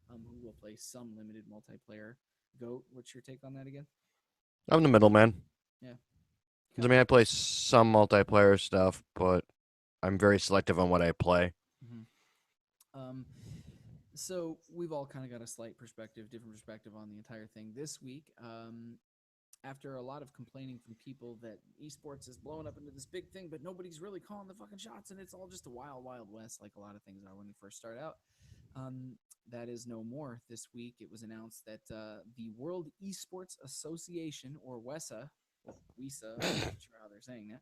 who will play some limited multiplayer. Goat, what's your take on that again? I'm the middleman. Yeah, I kind of mean, I like play some multiplayer stuff, but I'm very selective on what I play. Mhm. Um, so we've all kind of got a slight perspective, different perspective on the entire thing this week. After a lot of complaining from people that esports is blowing up into this big thing, but nobody's really calling the fucking shots, and it's all just a wild, wild west, like a lot of things are when they first start out. Um, that is no more. This week, it was announced that the World Esports Association, or WESA, or WESA, I'm not sure how they're saying that,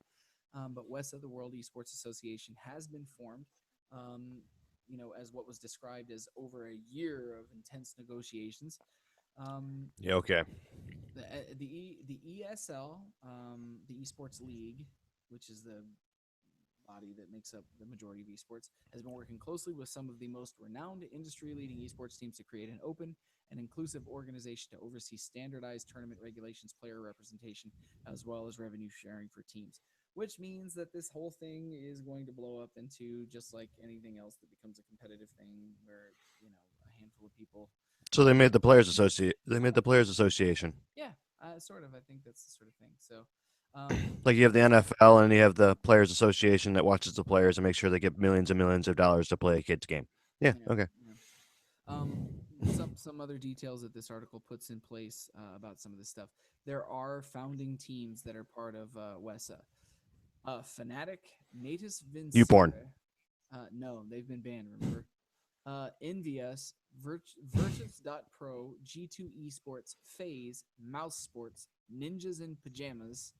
but WESA, the World Esports Association, has been formed. Um, as what was described as over a year of intense negotiations. Um, Yeah, okay. the ESL, the Esports League, which is the body that makes up the majority of esports, has been working closely with some of the most renowned industry leading esports teams to create an open and inclusive organization to oversee standardized tournament regulations, player representation, as well as revenue sharing for teams. Which means that this whole thing is going to blow up into just like anything else that becomes a competitive thing where, a handful of people. So they made the players associate. They made the players association. Yeah, sort of. I think that's the sort of thing. So, um, Like you have the NFL and you have the players association that watches the players and makes sure they get millions and millions of dollars to play a kid's game. Yeah. yeah, Okay. yeah. Um, some other details that this article puts in place about some of this stuff. There are founding teams that are part of WESA. Fnatic, Natus You born. Vincere. No, they've been banned. Remember? Envious, Virtus.pro, G2 Esports, FaZe, Mouse Sports, Ninjas in Pajamas.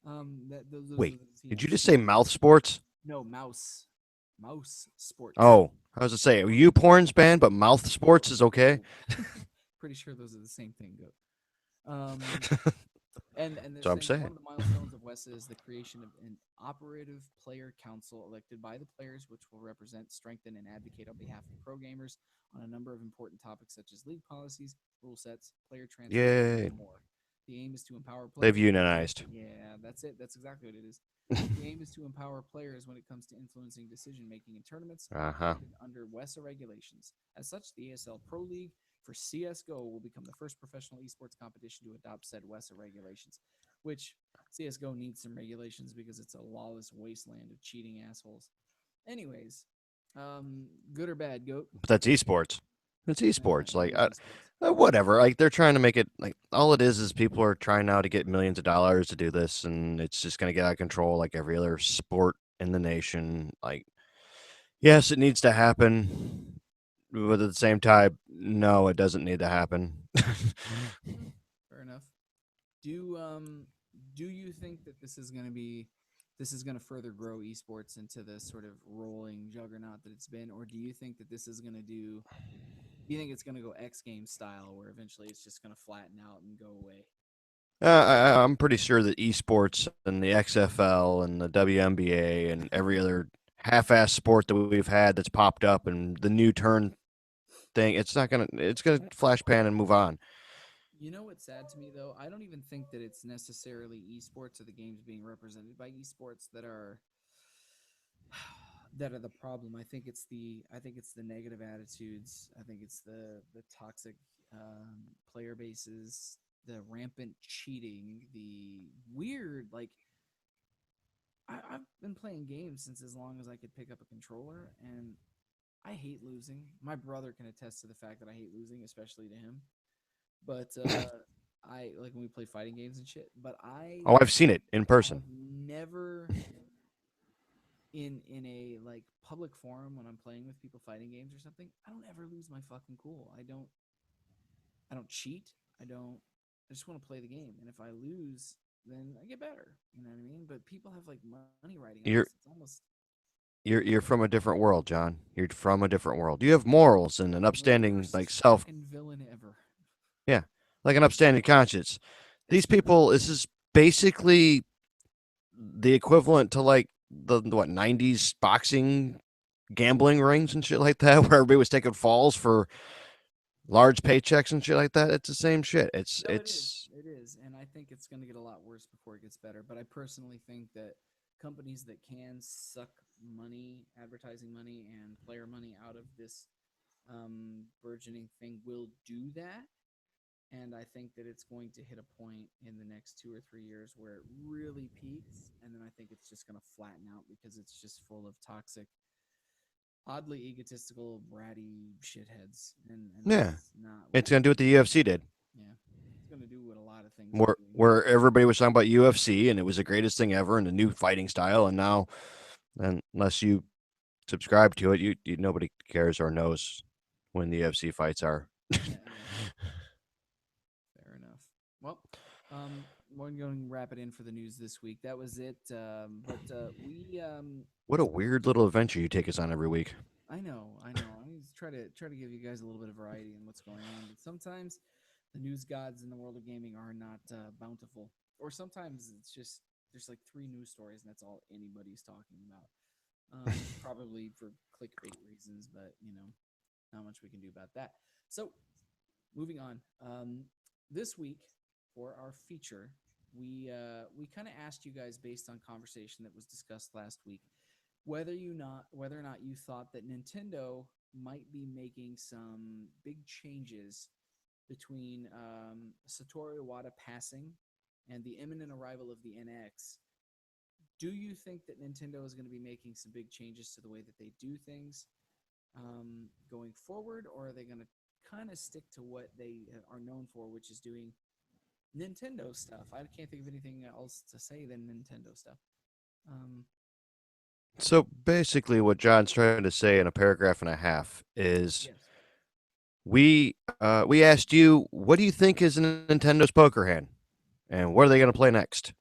Those are Wait, the did you teams. just say mouth sports? No, Mouse Sports. Oh, I was to say, Or you porn's banned, but mouth sports is okay. no. Pretty sure those are the same thing, Goat. And they're So I'm saying one saying. of the milestones of WESA is the creation of an operative player council elected by the players, which will represent, strengthen, and advocate on behalf of pro gamers on a number of important topics such as league policies, rule sets, player transfers, Yay. and more. The aim is to empower They've players. unionized. Yeah, that's it. That's exactly what it is. The aim is to empower players when it comes to influencing decision making in tournaments Uh-huh. operated under WESA regulations. As such, the ASL Pro League for CSGO will become the first professional esports competition to adopt said WESA regulations, which CSGO needs some regulations because it's a lawless wasteland of cheating assholes. Anyways, good or bad, Goat? But that's esports. It's esports. It Like, is esports. whatever. Like, they're trying to make it, like, all it is people are trying now to get millions of dollars to do this, and it's just going to get out of control like every other sport in the nation. Like, yes, it needs to happen. But at the same time, no, it doesn't need to happen. Hmm, fair enough. Do you think that this is going to further grow esports into the sort of rolling juggernaut that it's been, or do you think that this is going to do you think it's going to go X Games style, where eventually it's just going to flatten out and go away? I'm pretty sure that esports and the XFL and the WNBA and every other half-ass sport that we've had that's popped up and the new turn thing, it's gonna flash pan and move on. You know what's sad to me though? I don't even think that it's necessarily esports or the games being represented by esports that are the problem. I think it's the negative attitudes. I think it's the toxic player bases, the rampant cheating, the weird like I've been playing games since as long as I could pick up a controller, and I hate losing. My brother can attest to the fact that I hate losing, especially to him. But I like when we play fighting games and shit. But Oh, I've seen it in I have person. never in a like public forum when I'm playing with people fighting games or something. I don't ever lose my fucking cool. I don't cheat. I don't. I just want to play the game, and if I lose, then I get better. You know what I mean? But people have like money riding on this. You're It's almost you're from a different world, John. You're from a different world. You have morals and an I'm the upstanding worst like self. fucking villain ever. Yeah, like an upstanding conscience. These It's people. This is basically the equivalent to like the what '90s boxing gambling rings and shit like that, where everybody was taking falls for large paychecks and shit like that. It's the same shit. It's no, it is. it's It is. And I think it's going to get a lot worse before it gets better. But I personally think that companies that can suck money, advertising money, and player money out of this burgeoning thing will do that. And I think that it's going to hit a point in the next 2 or 3 years where it really peaks. And then I think it's just going to flatten out because it's just full of toxic, oddly egotistical, bratty shitheads. And yeah. that's not what It's we gonna do what the UFC did, yeah. It's going to do what a lot of things are where doing. where everybody was talking about UFC and it was the greatest thing ever and the new fighting style, and now, unless you subscribe to it, you nobody cares or knows when the UFC fights are. Yeah, fair enough. Well, we're going to wrap it in for the news this week. That was it. But we What a weird little adventure you take us on every week. I know. I need to try to give you guys a little bit of variety in what's going on. But sometimes the news gods in the world of gaming are not bountiful, or sometimes it's just there's like three news stories and that's all anybody's talking about. Probably for clickbait reasons, but not much we can do about that. So moving on. This week for our feature, we kind of asked you guys based on conversation that was discussed last week whether or not you thought that Nintendo might be making some big changes between Satoru Iwata passing and the imminent arrival of the NX. Do you think that Nintendo is going to be making some big changes to the way that they do things going forward, or are they going to kind of stick to what they are known for, which is doing Nintendo stuff? I can't think of anything else to say than Nintendo stuff. Um, So basically, what John's trying to say in a paragraph and a half is Yes. we asked you, what do you think is Nintendo's poker hand, and what are they going to play next?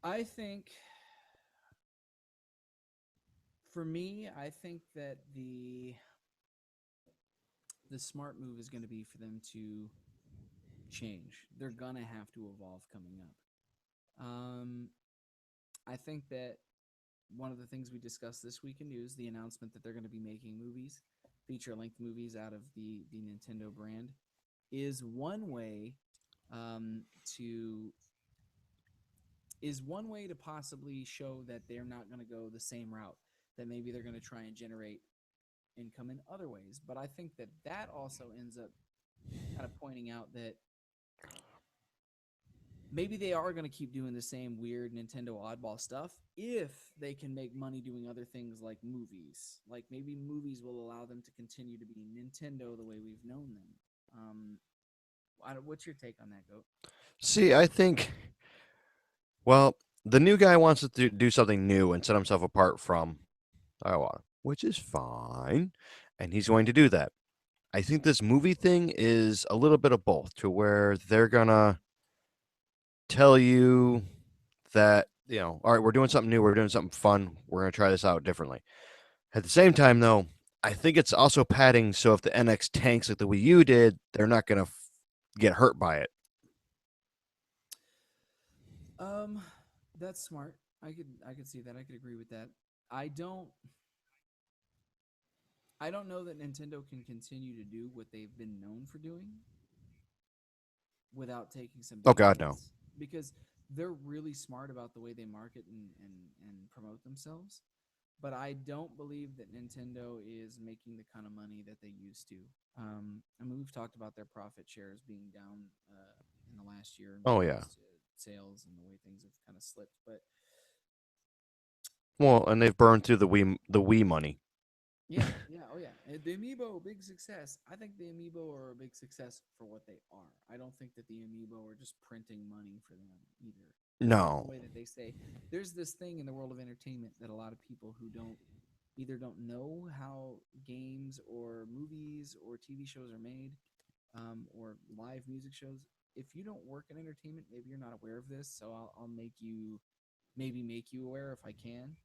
I think for me, I think that the smart move is going to be for them to change. They're going to have to evolve coming up. I think that one of the things we discussed this week in news, the announcement that they're going to be making movies, feature length movies out of the Nintendo brand, is one way um, to one way to possibly show that they're not going to go the same route. That maybe they're going to try and generate income in other ways. But I think that that also ends up kind of pointing out that maybe they are going to keep doing the same weird Nintendo oddball stuff if they can make money doing other things like movies. Like maybe movies will allow them to continue to be Nintendo the way we've known them. Um, what's your take on that, Goat? See, I think, well, the new guy wants to do something new and set himself apart from Iowa, which is fine, and he's going to do that. I think this movie thing is a little bit of both, to where they're gonna tell you that, all right, we're doing something new, we're doing something fun, we're gonna try this out differently. At the same time, though, I think it's also padding, so if the NX tanks like the Wii U did, they're not gonna get hurt by it. Um, that's smart. I could see that. I could agree with that. I don't I don't know that Nintendo can continue to do what they've been known for doing without taking some Oh big God, no. hits because they're really smart about the way they market and promote themselves. But I don't believe that Nintendo is making the kind of money that they used to. I mean, we've talked about their profit shares being down in the last year in Oh yeah. regards to sales and the way things have kind of slipped. But Well, and they've burned through the Wii money. yeah, yeah, oh yeah. The Amiibo, big success. I think the Amiibo are a big success for what they are. I don't think that the Amiibo are just printing money for them either. I like the No. way that they say there's this thing in the world of entertainment that a lot of people who don't know how games or movies or TV shows are made, or live music shows. If you don't work in entertainment, maybe you're not aware of this. So I'll make you maybe make you aware if I can.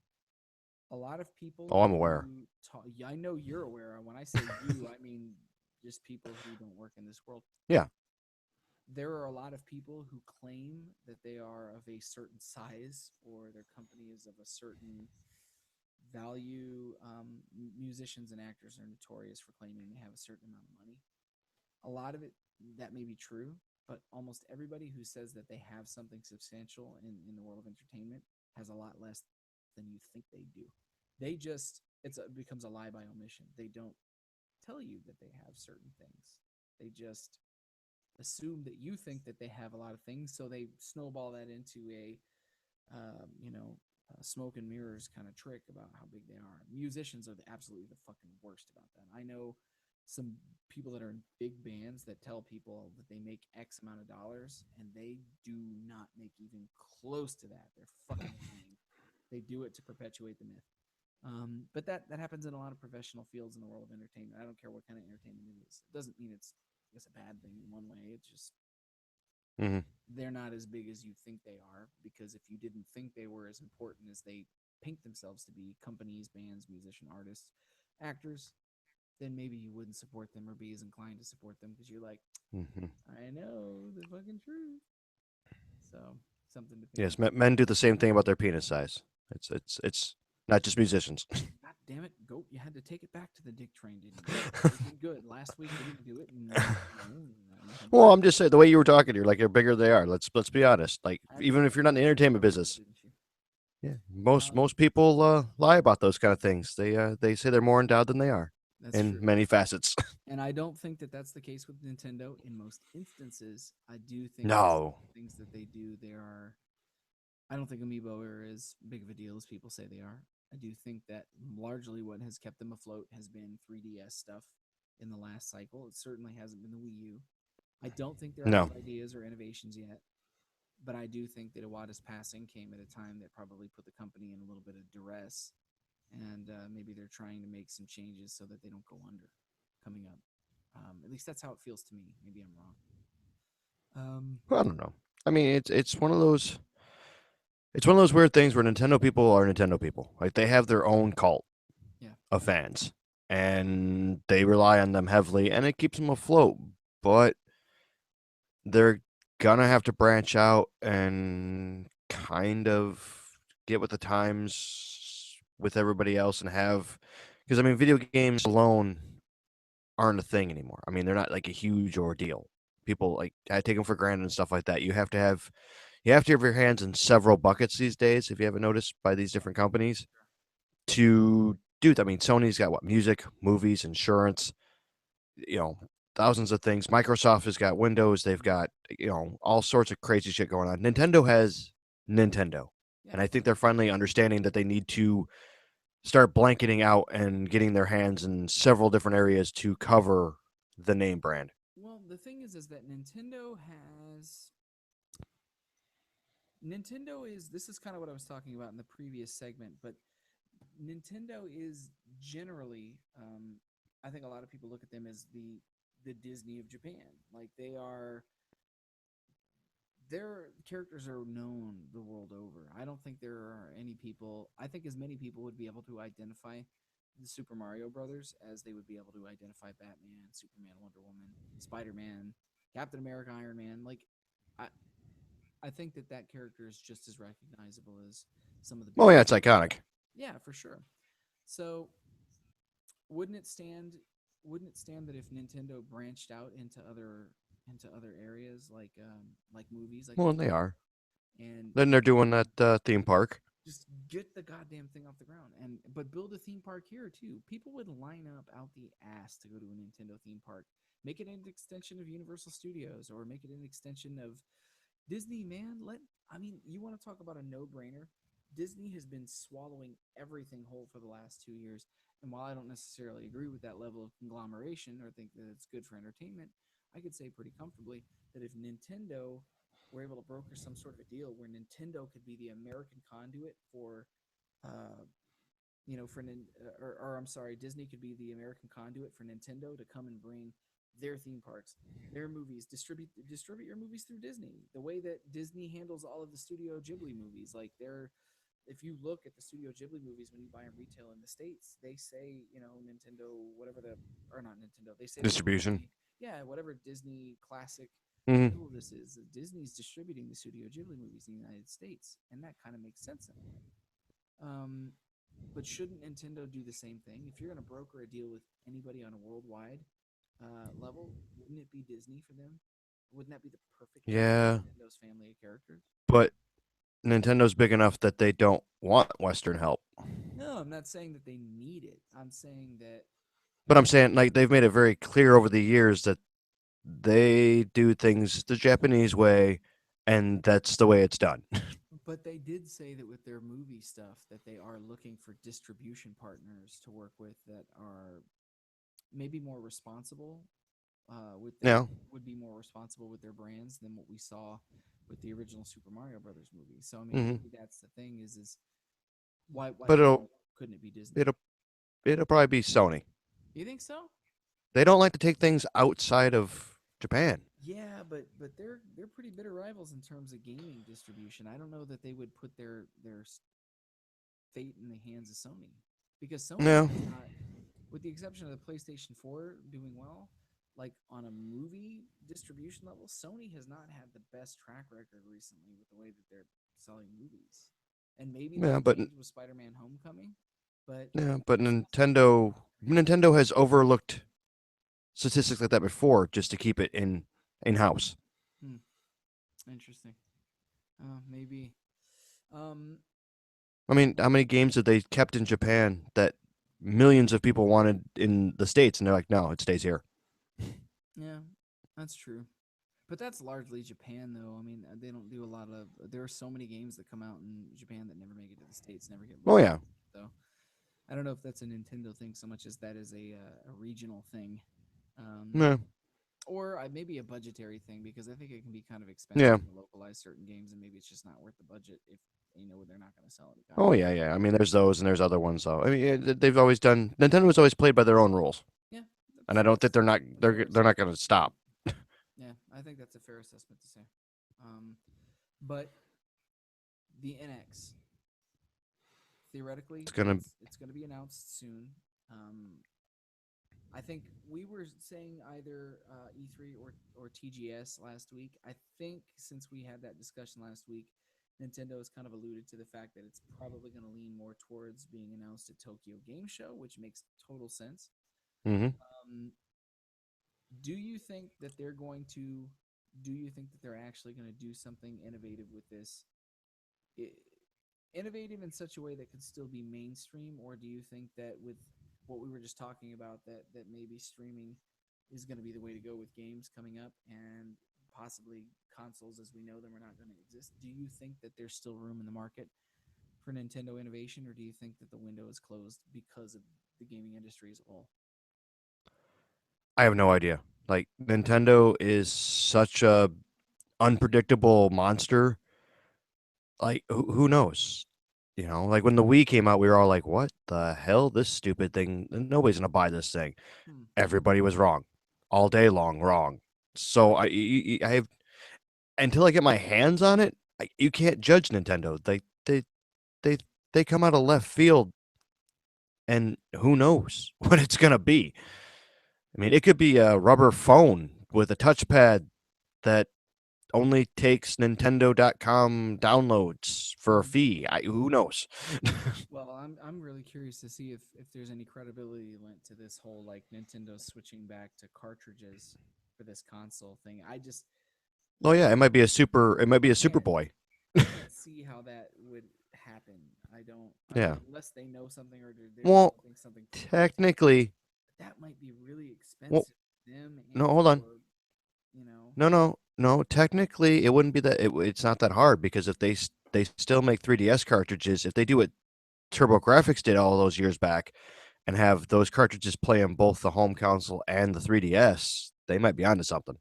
A lot of people Oh, I'm aware. who talk, yeah, I know you're aware. When I say you, I mean just people who don't work in this world. Yeah. There are a lot of people who claim that they are of a certain size or their company is of a certain value. Musicians and actors are notorious for claiming they have a certain amount of money. A lot of it that may be true, but almost everybody who says that they have something substantial in the world of entertainment has a lot less than you think they do. They just it becomes a lie by omission. They don't tell you that they have certain things. They just assume that you think that they have a lot of things, so they snowball that into a um, you know, smoke and mirrors kind of trick about how big they are. Musicians are absolutely the fucking worst about that. I know some people that are in big bands that tell people that they make X amount of dollars and they do not make even close to that. They're fucking lying. They do it to perpetuate the myth. But that happens in a lot of professional fields in the world of entertainment. I don't care what kind of entertainment it is. It doesn't mean it's I guess a bad thing in one way. It's just Hmm. they're not as big as you think they are because if you didn't think they were as important as they paint themselves to be, companies, bands, musician, artists, actors, then maybe you wouldn't support them or be as inclined to support them because you're like, Hmm. I know the fucking truth. So something to think Yes, about. men do the same thing about their penis size. It's not just musicians. God damn it, Goat! You had to take it back to the dick train, didn't you? It's been good. Last week you didn't do it, and now you had to Well, do I'm just saying the way you were talking, you're like, they're bigger they are. Let's be honest. Like, it. Had to even say if it. you're not in the You took entertainment my words, business, didn't you? yeah, most Um, most people lie about those kind of things. They say they're more endowed than they are that's in true. many facets. And I don't think that that's the case with Nintendo in most instances. I do think that some of No, the things that they do, there are. I don't think Amiibo are as big of a deal as people say they are. I do think that largely what has kept them afloat has been 3DS stuff in the last cycle. It certainly hasn't been the Wii U. I don't think they're out no. of ideas or innovations yet. But I do think that Iwata's passing came at a time that probably put the company in a little bit of duress, and maybe they're trying to make some changes so that they don't go under coming up. At least that's how it feels to me. Maybe I'm wrong. Um, Well, I don't know. I mean, it's one of those weird things where Nintendo people are Nintendo people. Like they have their own cult yeah, of fans, and they rely on them heavily, and it keeps them afloat. But they're gonna have to branch out and kind of get with the times with everybody else and have because I mean, video games alone aren't a thing anymore. I mean, they're not like a huge ordeal. People like I take them for granted and stuff like that. You have to have your hands in several buckets these days. If you haven't noticed, by these yeah, different companies to do that. I mean, Sony's got what music, movies, insurance, you know, thousands of things. Microsoft has got Windows. They've mhm, got all sorts of crazy shit going on. Nintendo has Nintendo, yeah. and I think they're finally understanding that they need to start blanketing out and getting their hands in several different areas to cover the name brand. Well, the thing is that Nintendo is this is kind of what I was talking about in the previous segment, but Nintendo is generally, I think a lot of people look at them as the Disney of Japan. Like their characters are known the world over. I don't think there are any people. I think as many people would be able to identify the Super Mario Brothers as they would be able to identify Batman, Superman, Wonder Woman, Spider Man, Captain America, Iron Man. Like I, I think that that character is just as recognizable as some of the Oh bigger. yeah, it's iconic. Yeah, for sure. So wouldn't it stand? Wouldn't it stand that if Nintendo branched out into other areas like movies, like we Well, talked they are. about, and Then they're doing that theme park. just get the goddamn thing off the ground and but build a theme park here too. People would line up out the ass to go to a Nintendo theme park. Make it an extension of Universal Studios or make it an extension of Disney, man. I mean, you want to talk about a no-brainer? Disney has been swallowing everything whole for the last 2 years. And while I don't necessarily agree with that level of conglomeration or think that it's good for entertainment, I could say pretty comfortably that if Nintendo were able to broker some sort of a deal where Nintendo could be the American conduit for uh, or I'm sorry, Disney could be the American conduit for Nintendo to come and bring their theme parks, their movies, distribute your movies through Disney. The way that Disney handles all of the Studio Ghibli movies, like they're if you look at the Studio Ghibli movies when you buy them retail in the states, they say Nintendo whatever the or not Nintendo, they say whatever Distribution. Disney whatever Disney classic Mm-hmm. title this is. Disney's distributing the Studio Ghibli movies in the United States, and that kind of makes sense in a way. Um, but shouldn't Nintendo do the same thing? If you're going to broker a deal with anybody on a worldwide level, wouldn't it be Disney for them? Wouldn't that be the perfect fit for Yeah, Nintendo's family of characters? but Nintendo's big enough that they don't want Western help. No, I'm not saying that they need it. I'm saying that, But I'm saying like they've made it very clear over the years that they do things the Japanese way, and that's the way it's done. but they did say that with their movie stuff that they are looking for distribution partners to work with that are maybe more responsible with their Yeah. would be more responsible with their brands than what we saw with the original Super Mario Brothers movie. So I mean, Mm-hmm. maybe that's the thing is why But couldn't it be Disney? it'll it'll probably be Sony. You think so? They don't like to take things outside of Japan. Yeah, but they're pretty bitter rivals in terms of gaming distribution. I don't know that they would put their fate in the hands of Sony because Sony No. has not, with the exception of the PlayStation 4 doing well, like on a movie distribution level, Sony has not had the best track record recently with the way that they're selling movies. And maybe Yeah, that'll but change with Spider-Man Homecoming, but yeah, but it's not something that Nintendo has overlooked statistics like that before just to keep it in house. hmm, interesting. Maybe um I mean, how many games have they kept in Japan that millions of people wanted in the states, and they're like, no, it stays here. yeah, that's true. But that's largely Japan, though. I mean, they don't do a lot of. There are so many games that come out in Japan that never make it to the states, never get Oh localized. yeah, So I don't know if that's a Nintendo thing so much as that is a regional thing. Um, yeah. or maybe a budgetary thing because I think it can be kind of expensive Yeah. to localize certain games, and maybe it's just not worth the budget if they're not going to sell it. Oh yeah, yeah. I mean, there's those and there's other ones though. I mean, they've always done. Nintendo's always played by their own rules, Yeah, and I don't think that's a fair they're not assessment. going to stop. Yeah, I think that's a fair assessment to say. But the NX, theoretically, It's gonna. it's going to be announced soon. Um, I think we were saying either E3 or TGS last week. I think since we had that discussion last week, Nintendo has kind of alluded to the fact that it's probably going to lean more towards being announced at Tokyo Game Show, which makes total sense. Hmm. Um, do you think that they're going to? Do you think that they're actually going to do something innovative with this? I- Innovative in such a way that could still be mainstream, or do you think that with what we were just talking about, that maybe streaming is going to be the way to go with games coming up, and possibly consoles as we know them are not going to exist? Do you think that there's still room in the market for Nintendo innovation, or do you think that the window is closed because of the gaming industry as a whole? I have no idea. Like Nintendo is such a unpredictable monster. Like who knows? You know, like when the Wii came out, we were all like, "What the hell? This stupid thing. Nobody's gonna buy this thing." Hmm. Everybody was wrong, all day long, wrong. So I have until I get my hands on it. You can't judge Nintendo. They they come out of left field, and who knows what it's gonna be. I mean, it could be a rubber phone with a touchpad that only takes Nintendo.com downloads for a Hmm. fee. Who knows? Well, I'm really curious to see if there's any credibility lent to this whole like Nintendo switching back to cartridges for this console thing. Oh yeah, I it might be a super. It might be I a can't Superboy. I can't see how that would happen. I don't Yeah. unless they know something or they're Well, developing something for cartridges. technically, That might be really well, expensive for them no, and hold on. for you know. No. Technically, it wouldn't be that. It's not that hard because if they still make 3DS cartridges, if they do what TurboGrafx did all those years back and have those cartridges play on both the home console and the 3DS, they might be onto something.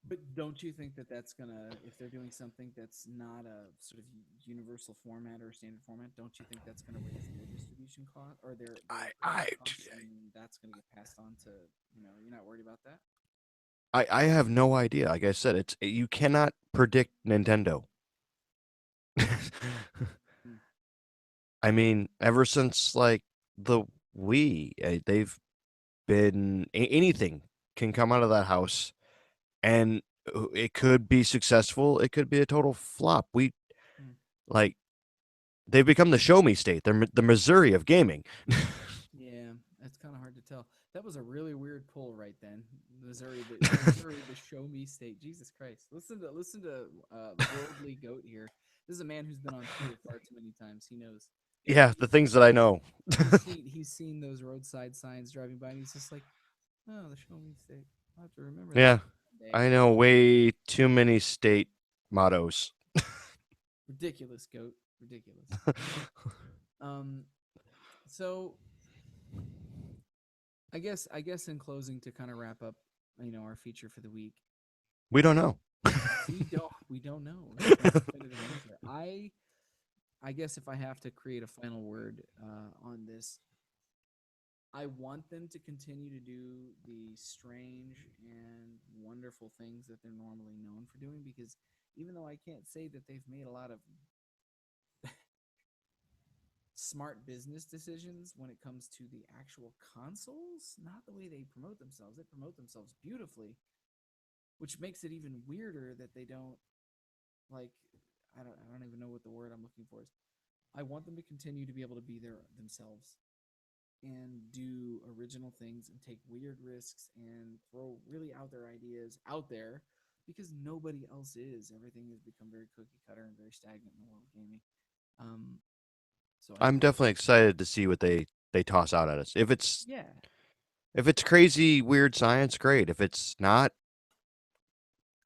But don't you think that that's gonna, if they're doing something that's not a sort of universal format or standard format, don't you think that's gonna raise their distribution cost or their printing I costs, and that's gonna get passed on to, you're not worried about that? I have no idea. Like I said, it's you cannot predict Nintendo. Hmm. I mean, ever since like the Wii, they've been anything can come out of that house, and it could be successful. It could be a total flop. We Hmm. like they've become the show me state. They're the Missouri of gaming. Yeah, it's kind of hard to tell. That was a really weird pull right then. Missouri, the show me state. Jesus Christ! Listen to worldly goat here. This is a man who's been on tour far too many times. He knows. Yeah, the things that I know. He's seen those roadside signs driving by, and he's just like, oh, the show me state. I'll have to remember that Yeah, one day. I know way too many state mottos. Ridiculous, goat. Ridiculous. Um, so I guess in closing to kind of wrap up, our feature for the week. We don't know. We don't know. There's no definitive answer. I guess if I have to create a final word on this, I want them to continue to do the strange and wonderful things that they're normally known for doing, because even though I can't say that they've made a lot of smart business decisions when it comes to the actual consoles, not the way they promote themselves. They promote themselves beautifully, which makes it even weirder that they don't like I don't even know what the word I'm looking for is. I want them to continue to be able to be themselves and do original things and take weird risks and throw really out their ideas out there, because nobody else is. Everything has become very cookie cutter and very stagnant in the world of gaming. Um, so I I'm definitely excited to see what they toss out at us. yeah. If it's crazy weird science, great. If it's not,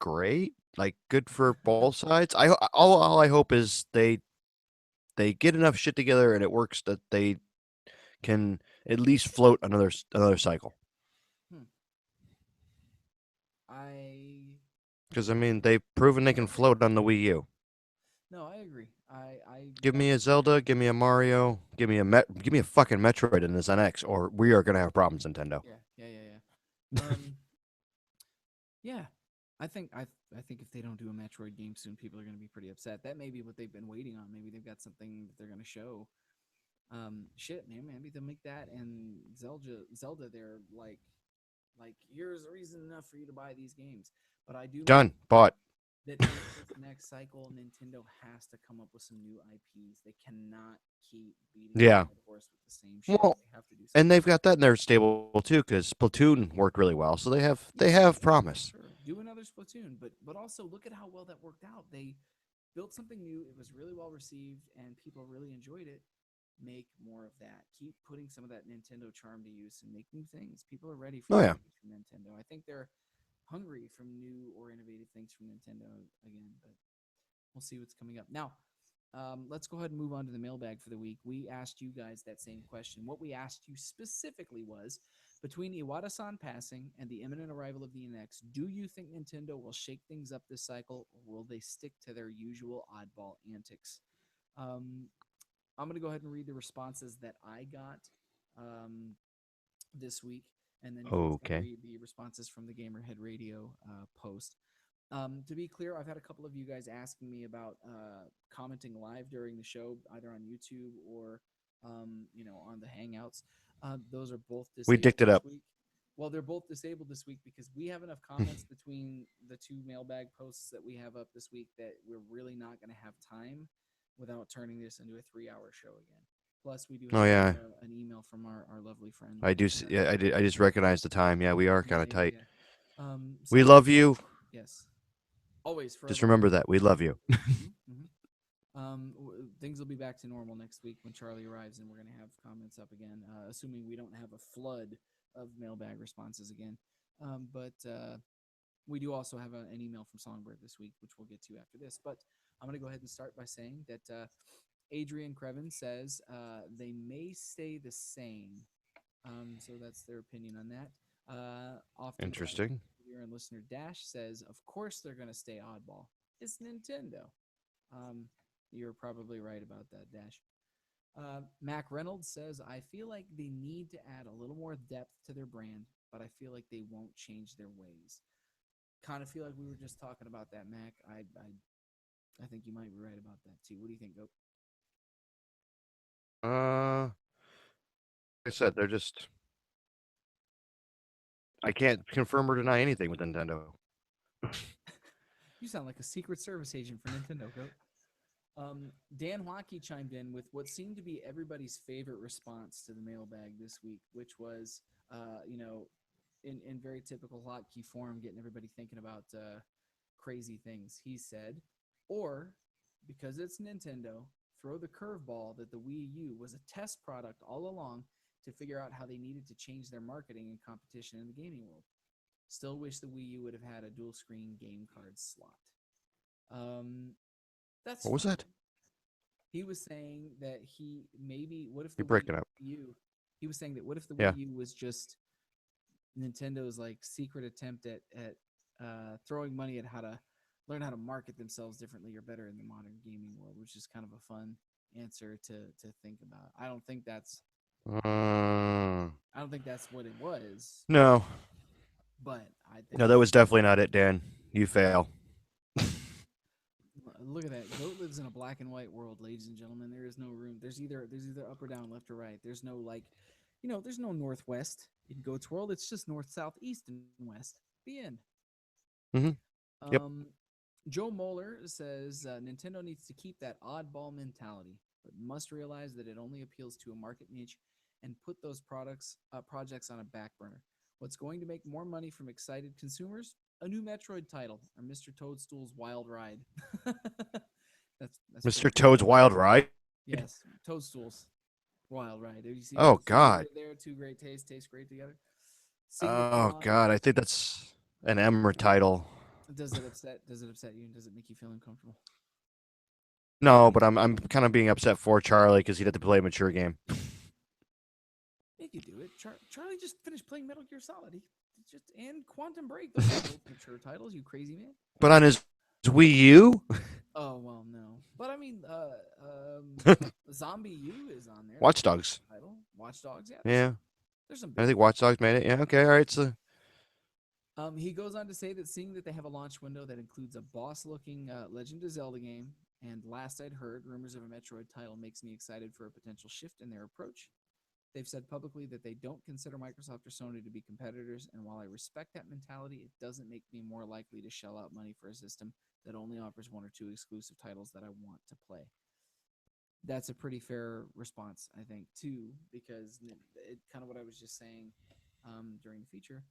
great. Like good for both sides. All I hope is they get enough shit together and it works that they can at least float another cycle. I Because I agree. mean, they've proven they can float on the Wii U. No, I agree. I Give don't. me a Zelda, give me a Mario, give me a fucking Metroid in this NX, or we are gonna have problems, Nintendo. Yeah, yeah, yeah, yeah. Yeah. I think if they don't do a Metroid game soon, people are going to be pretty upset. That may be what they've been waiting on. Maybe they've got something that they're going to show. Shit, man. Maybe they'll make that and Zelda. They're like here's a reason enough for you to buy these games. But I do believe Done, bought. that in this next cycle, Nintendo has to come up with some new IPs. They cannot keep beating a Yeah. dead horse with the same shit. Well, They have to do and something. they've got that in their stable too, because Splatoon worked really well, so they have promise. Sure, do another Splatoon, but also look at how well that worked out. They built something new. It was really well received, and people really enjoyed it. Make more of that. Keep putting some of that Nintendo charm to use and make new things. People are ready for Oh new yeah. things from Nintendo. I think they're hungry from new or innovative things from Nintendo again, but we'll see what's coming up. Now, let's go ahead and move on to the mailbag for the week. We asked you guys that same question. What we asked you specifically was between Iwata-san passing and the imminent arrival of the NX, do you think Nintendo will shake things up this cycle, or will they stick to their usual oddball antics? Um, I'm going to go ahead and read the responses that I got um, this week, and then Goat's going to Okay. read the responses from the Gamerhead Radio post. To be clear, I've had a couple of you guys asking me about commenting live during the show, either on YouTube or on the Hangouts. Those are both We dicked disabled it this up. week. Well, they're both disabled this week because we have enough comments between the two mailbag posts that we have up this week that we're really not going to have time without turning this into a 3-hour show again. Plus, we do Oh have yeah. an email from our lovely friend. I do. Yeah, I did. I just recognized the time. Yeah, we are Yeah, kind of yeah, tight. yeah. We So love you. yes, always, Just forever, and remember always. that we love you. Things will be back to normal next week when Charlie arrives, and we're going to have comments up again, assuming we don't have a flood of mailbag responses again. But we do also have an email from Songbird this week, which we'll get to after this. But I'm going to go ahead and start by saying that Adrian Creven says they may stay the same. So that's their opinion on that. Oftentimes, Interesting. viewer and listener Dash says, of course they're going to stay oddball. It's Nintendo. Um, you're probably right about that, Dash. Mac Reynolds says, I feel like they need to add a little more depth to their brand, but I feel like they won't change their ways. Kind of feel like we were just talking about that, Mac. I think you might be right about that too. What do you think, Goat? Like I said, they're just. I can't confirm or deny anything with Nintendo. You sound like a Secret Service agent for Nintendo, Goat. Dan Hockey chimed in with what seemed to be everybody's favorite response to the mailbag this week, which was, in very typical hotkey form, getting everybody thinking about crazy things. He said, or because it's Nintendo, throw the curveball that the Wii U was a test product all along to figure out how they needed to change their marketing and competition in the gaming world. Still wish the Wii U would have had a dual screen game card slot. Um, that's What was fine. that? He was saying that he maybe what if the You're Wii breaking up. U? He was saying that what if the Yeah. Wii U was just Nintendo's like secret attempt at throwing money at how to learn how to market themselves differently or better in the modern gaming world, which is kind of a fun answer to think about. Uh, I don't think that's what it was, no, but I no, think that was definitely not it, Dan. You fail. look at that. Goat lives in a black and white world, ladies and gentlemen. There is no room. There's either up or down, left or right. There's no like, there's no northwest in Goat's world. It's just north, south, east, and west. The end. Mm-hmm. Yep. Um, Joe Moeller says Nintendo needs to keep that oddball mentality, but must realize that it only appeals to a market niche and put those projects on a back burner. What's going to make more money from excited consumers? A new Metroid title or Mr. Toadstool's Wild Ride. That's pretty Mr. good. Toad's Wild Ride. Yes, Toadstool's Wild Ride. Did you see Oh those two God. right there? Two great tastes taste great together. Single Oh Pawn. God. I think that's an Emmer title. Does it upset you? Does it make you feel uncomfortable? No, but I'm kind of being upset for Charlie because he'd have to play a mature game. could do it. Charlie just finished playing Metal Gear Solid. He just and Quantum Break. Those are both mature titles. You crazy man. But on his Wii U, Oh well, no. But I mean, Zombie U is on there. That's Watch a Dogs. title. Watch Dogs. Yeah, Yeah, there's some I big think ones. Watch Dogs made it. Yeah, okay, all right. So He goes on to say that seeing that they have a launch window that includes a boss-looking Legend of Zelda game, and last I'd heard, rumors of a Metroid title makes me excited for a potential shift in their approach. They've said publicly that they don't consider Microsoft or Sony to be competitors, and while I respect that mentality, it doesn't make me more likely to shell out money for a system that only offers one or two exclusive titles that I want to play. That's a pretty fair response, I think, too, because it kind of what I was just saying during the feature.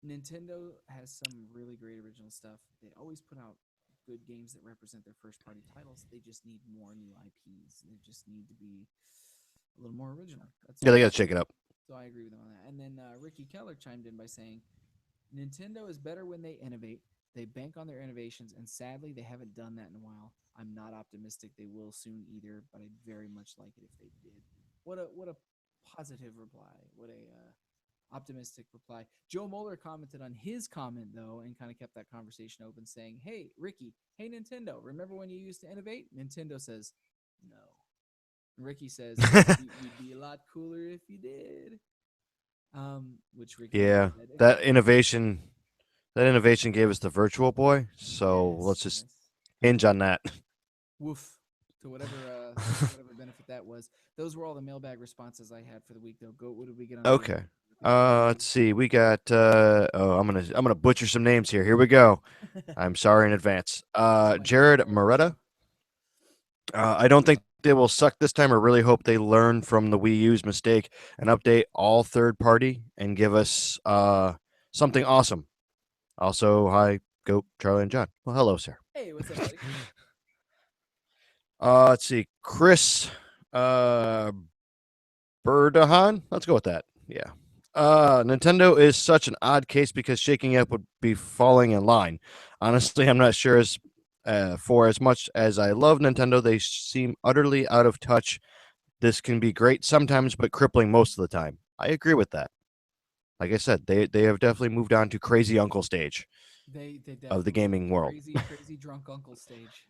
Nintendo has some really great original stuff. They always put out good games that represent their first party titles. They just need more new IPs. They just need to be a little more original. That's yeah, all. they got to shake it up. So I agree with them on that. And then Ricky Keller chimed in by saying, Nintendo is better when they innovate. They bank on their innovations, and sadly, they haven't done that in a while. I'm not optimistic they will soon either, but I'd very much like it if they did. What a positive reply. What a optimistic reply. Joe Moeller commented on his comment though, and kind of kept that conversation open, saying, "Hey Ricky, hey Nintendo, remember when you used to innovate?" Nintendo says, "No." Ricky says, "You'd be a lot cooler if you did." Which Ricky Yeah, said that again. innovation, that innovation gave us the Virtual Boy. So let's Yes, just yes. hinge on that. Woof to whatever benefit that was. Those were all the mailbag responses I had for the week, though. Go. What did we get on the mailbag Okay. for the week? Let's see. We got. Oh, I'm gonna butcher some names here. Here we go. I'm sorry in advance. This is my Jared favorite part of the Moretta. show. I don't think they will suck this time. I really hope they learn from the Wii U's mistake and update all third party and give us something awesome. Also, hi, Goat, Charlie, and John. Well, hello, sir. Hey, what's up, buddy? Let's see. Chris uh, Berdahan. Let's go with that. Yeah. Nintendo is such an odd case because shaking up would be falling in line. Honestly, I'm not sure as for as much as I love Nintendo, they seem utterly out of touch. This can be great sometimes, but crippling most of the time. I agree with that. Like I said, they have definitely moved on to crazy uncle stage They of the definitely moved gaming to world. crazy drunk uncle stage.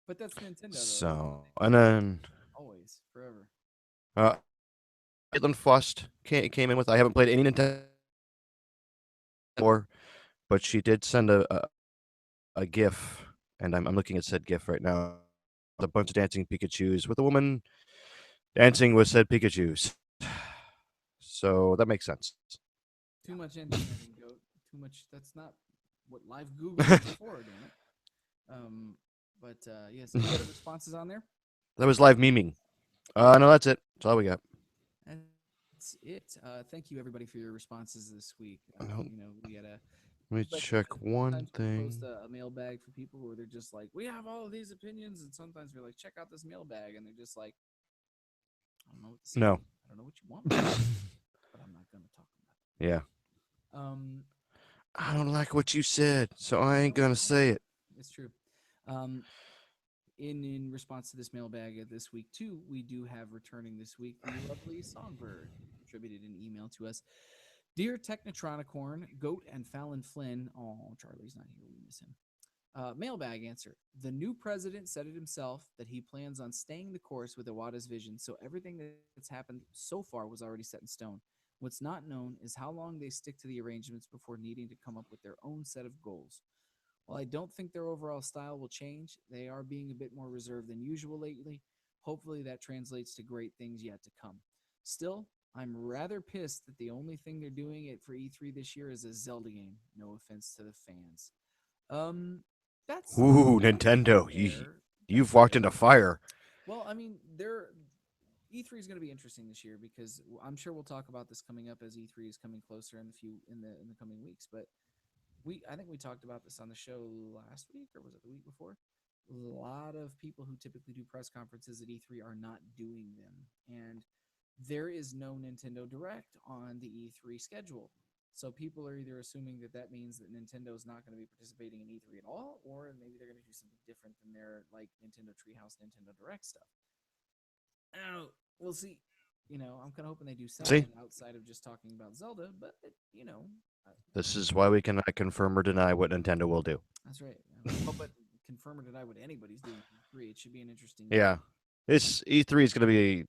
But that's Nintendo though. That's what So, they and do. then Always, forever. uh, Caitlin Fust came in with. I haven't played any Nintendo before, but she did send a GIF, and I'm looking at said GIF right now. A bunch of dancing Pikachu's with a woman dancing with said Pikachu's. So that makes sense. Too much engineering, goat. Too much. That's not what live googling is for. Damn it. Um, but yes, any other responses on there? That was live memeing. No, that's it. That's all we got. That's it. Thank you everybody for your responses this week. No, We had a let me like I check said, one sometimes we'll post thing. a mailbag for people where they're just like, we have all of these opinions, and sometimes we're like, check out this mailbag, and they're just like, I don't know what to say. No. I don't know what you want me to say, but I'm not going to talk about Yeah. it. I don't like what you said, so I ain't No, gonna I know say it. it's true. Um, in response to this mailbag this week too, we do have returning this week the lovely Songbird contributed an email to us. Dear Technotronicorn, Goat, and Fallon Flynn. Oh, Charlie's not here. We miss him. Mailbag answer. The new president said it himself that he plans on staying the course with Iwata's vision, so everything that's happened so far was already set in stone. What's not known is how long they stick to the arrangements before needing to come up with their own set of goals. While I don't think their overall style will change, they are being a bit more reserved than usual lately. Hopefully, that translates to great things yet to come. Still, I'm rather pissed that the only thing they're doing it for E3 this year is a Zelda game. No offense to the fans. Um, that's Ooh, that's Nintendo, fair. you've That's walked fair. into fire. Well, I mean, they're E3 is going to be interesting this year because I'm sure we'll talk about this coming up as E3 is coming closer in the coming weeks. But I think we talked about this on the show last week or was it the week before? A lot of people who typically do press conferences at E3 are not doing them, and there is no Nintendo Direct on the E3 schedule. So people are either assuming that that means that Nintendo is not going to be participating in E3 at all, or maybe they're going to do something different than their like Nintendo Treehouse, Nintendo Direct stuff. I don't know. We'll see. I'm kind of hoping they do See, something outside of just talking about Zelda, but uh, this is why we cannot confirm or deny what Nintendo will do. that's right. Well, but confirm or deny what anybody's doing for free. It should be an interesting year. Yeah, this E3 is going to be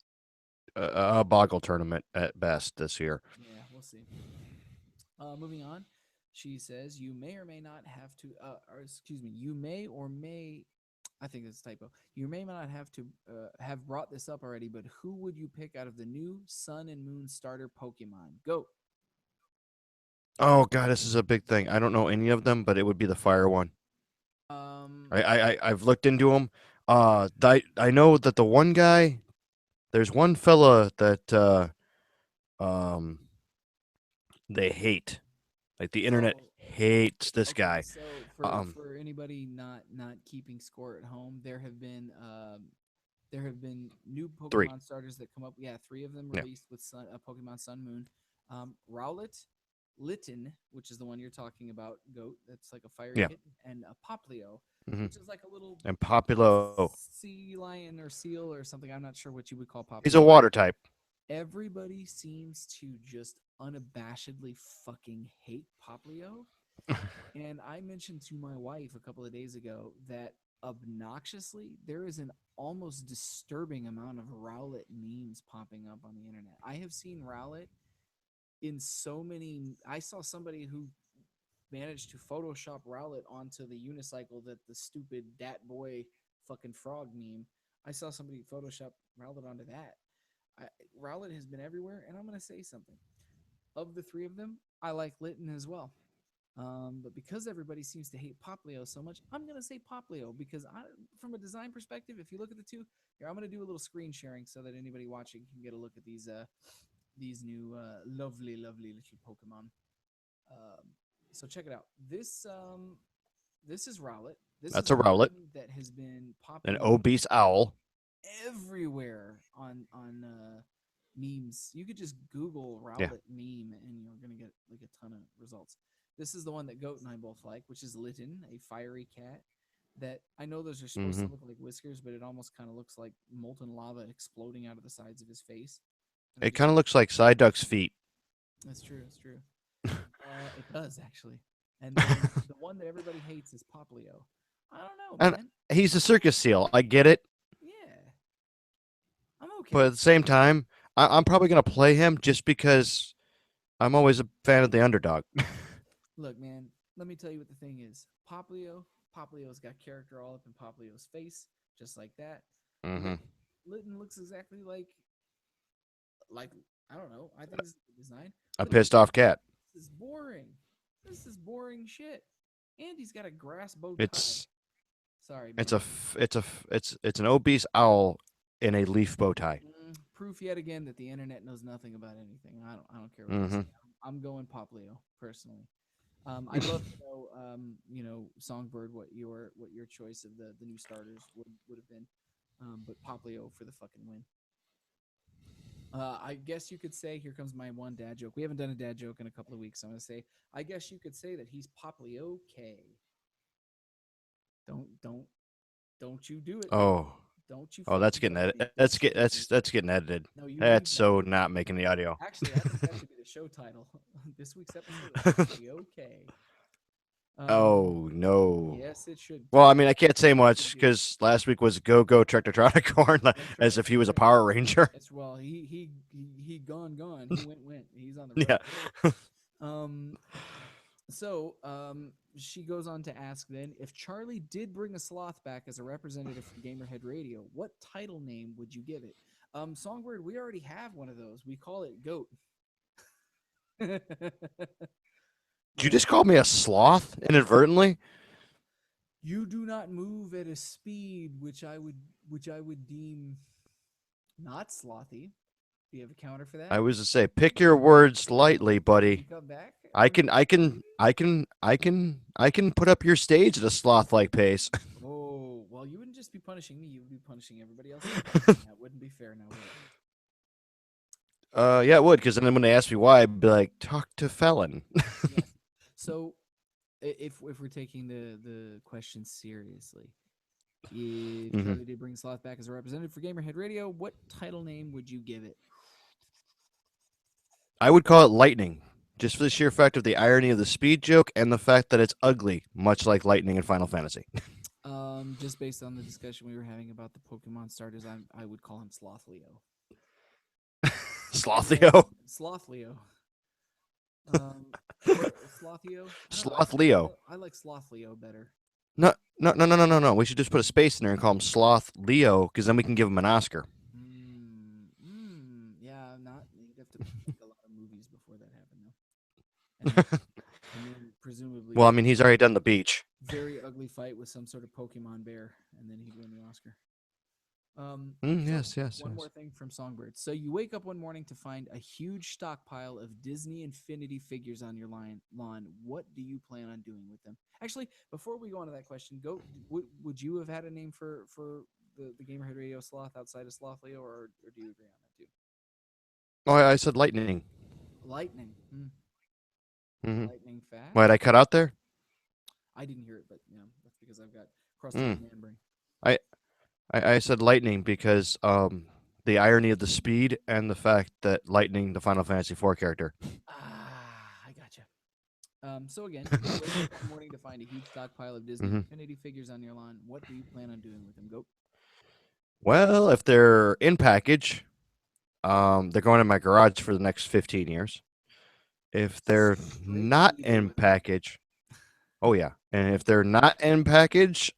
a boggle tournament at best this year. Yeah, we'll see. Moving on, she says you may or may not have to, or excuse me, you may or may, I think it's a typo. You may not have to have brought this up already, but who would you pick out of the new Sun and Moon starter Pokemon? Go. Oh god, this is a big thing. I don't know any of them, but it would be the fire one. Um, I've looked into them. I know that the one guy, there's one fella that um they hate. Like the internet so hates this okay, guy. so for Um, for anybody not keeping score at home, there have been new three. Pokemon starters that come up. Yeah, three of them Yeah, released with Pokemon Sun Moon. Rowlet, Litten, which is the one you're talking about, Goat. That's like a fiery yeah. kitten, and a Poplio, Hmm. which is like a little And Populo, sea lion or seal or something. I'm not sure what you would call he's a Poplio. water type. Everybody seems to just unabashedly fucking hate Poplio. And I mentioned to my wife a couple of days ago that obnoxiously, there is an almost disturbing amount of Rowlet memes popping up on the internet. I have seen Rowlet in so many. I saw somebody who managed to Photoshop Rowlet onto the unicycle that the stupid Dat Boy fucking frog meme. I saw somebody Photoshop Rowlet onto that. I, Rowlet has been everywhere, and I'm going to say something. Of the three of them, I like Litten as well. But because everybody seems to hate Poplio so much, I'm gonna say Poplio because from a design perspective, if you look at the two, here I'm gonna do a little screen sharing so that anybody watching can get a look at these new lovely, lovely little Pokemon. Um, so check it out. This is Rowlet. This That's is a the Rowlet, one that has been an popping up obese owl. everywhere on memes. You could just Google Yeah. Rowlet meme and you're gonna get like a ton of results. This is the one that Goat and I both like, which is Litten, a fiery cat. That I know those are supposed to Hmm. look like whiskers, but it almost kind of looks like molten lava exploding out of the sides of his face. And I It just kind of looks like Psyduck's feet. that's true, it's true. It does actually. And then the one that everybody hates is Poplio. I don't know, And man. he's a circus seal. I get it, Yeah, I'm okay but at with the same time, I'm probably gonna play him just because I'm always a fan of the underdog. Look, man, let me tell you what the thing is. Poplio's got character all up in Poplio's face, just like that. Hmm. Litten, Litten looks exactly like I don't know. I think this is a good design. A But this pissed off cat. is boring. This is boring shit. And he's got a grass bow tie. It's Sorry, it's man. a it's an obese owl in a leaf bow tie. Proof yet again that the internet knows nothing about anything. I don't care what they Hmm. say. I'm going Poplio personally. I'd love to know, Songbird, what your choice of the new starters would have been. But Poplio for the fucking win. I guess you could say, here comes my one dad joke. We haven't done a dad joke in a couple of weeks. So I'm gonna say, I guess you could say that he's Poplio K. Don't don't you do it. Oh, Don't you oh, that's fucking getting do it edit. because That's getting edited. no, you That's leave that so in. not making the audio. Actually, I think that should be the show title. This week's episode of Poplio K. Um, Oh no. yes, it should. Well, I mean, I can't say It should much be. because last week was Go Go Tractortronicorn, That's as right. if he That's was a right. Power Ranger. That's well. He gone. He went. He's on the Yeah. road. Um. So she goes on to ask then if Charlie did bring a sloth back as a representative for Gamerhead Radio, what title name would you give it? Songbird, we already have one of those. We call it Goat. Did you Yeah. just call me a sloth inadvertently? You do not move at a speed which I would deem not slothy. Do you have a counter for I that? was to say, pick your words lightly, Can you buddy. come back? I can, I can, I can, I can put up your stage at a sloth-like pace. Oh, well, you wouldn't just be punishing me, you would be punishing everybody else as well. And that wouldn't be fair now, would it? Yeah, it would, because then when they ask me why, I'd be like, talk to Felon. Yes. So if we're taking the question seriously, If Hmm. Charlie did bring Sloth back as a representative for Gamerhead Radio, what title name would you give it? I would call it lightning, just for the sheer fact of the irony of the speed joke and the fact that it's ugly, much like lightning in Final Fantasy. Just based on the discussion we were having about the Pokemon starters, I would call him Sloth Leo. Or Slothio. Sloth Leo. Or Slothio. I don't know. Sloth Leo. I like Sloth Leo better. No, no, no, no, no, no, no. We should just put a space in there and call him Sloth Leo, because then we can give him an Oscar. Yeah, not. You'd have to make a lot of movies before that happened, though. And then, and then presumably Well, I be mean, he's already done the beach. very ugly fight with some sort of Pokemon bear, and then he'd win the Oscar. So Yes, yes, one more yes. thing from Songbird. So you wake up one morning to find a huge stockpile of Disney Infinity figures on your lawn. What do you plan on doing with them? Actually, before we go on to that question, would you have had a name for the Gamerhead Radio Sloth outside of Sloth Leo, or do you agree on that too? Oh, I said lightning. Lightning. Hmm. Lightning What did I fast. cut out there? I didn't hear it, but that's because I've got crusty old Mm. man brain. I, I said lightning because the irony of the speed and the fact that lightning, the Final Fantasy IV character. I gotcha. So again, you wake up one morning to find a huge stockpile of Disney Hmm. Infinity figures on your lawn. What do you plan on doing with them? Go. Well, if they're in package, they're going in my garage for the next 15 years. If they're Great way not to deal in with it. package, oh yeah, and if they're not in package,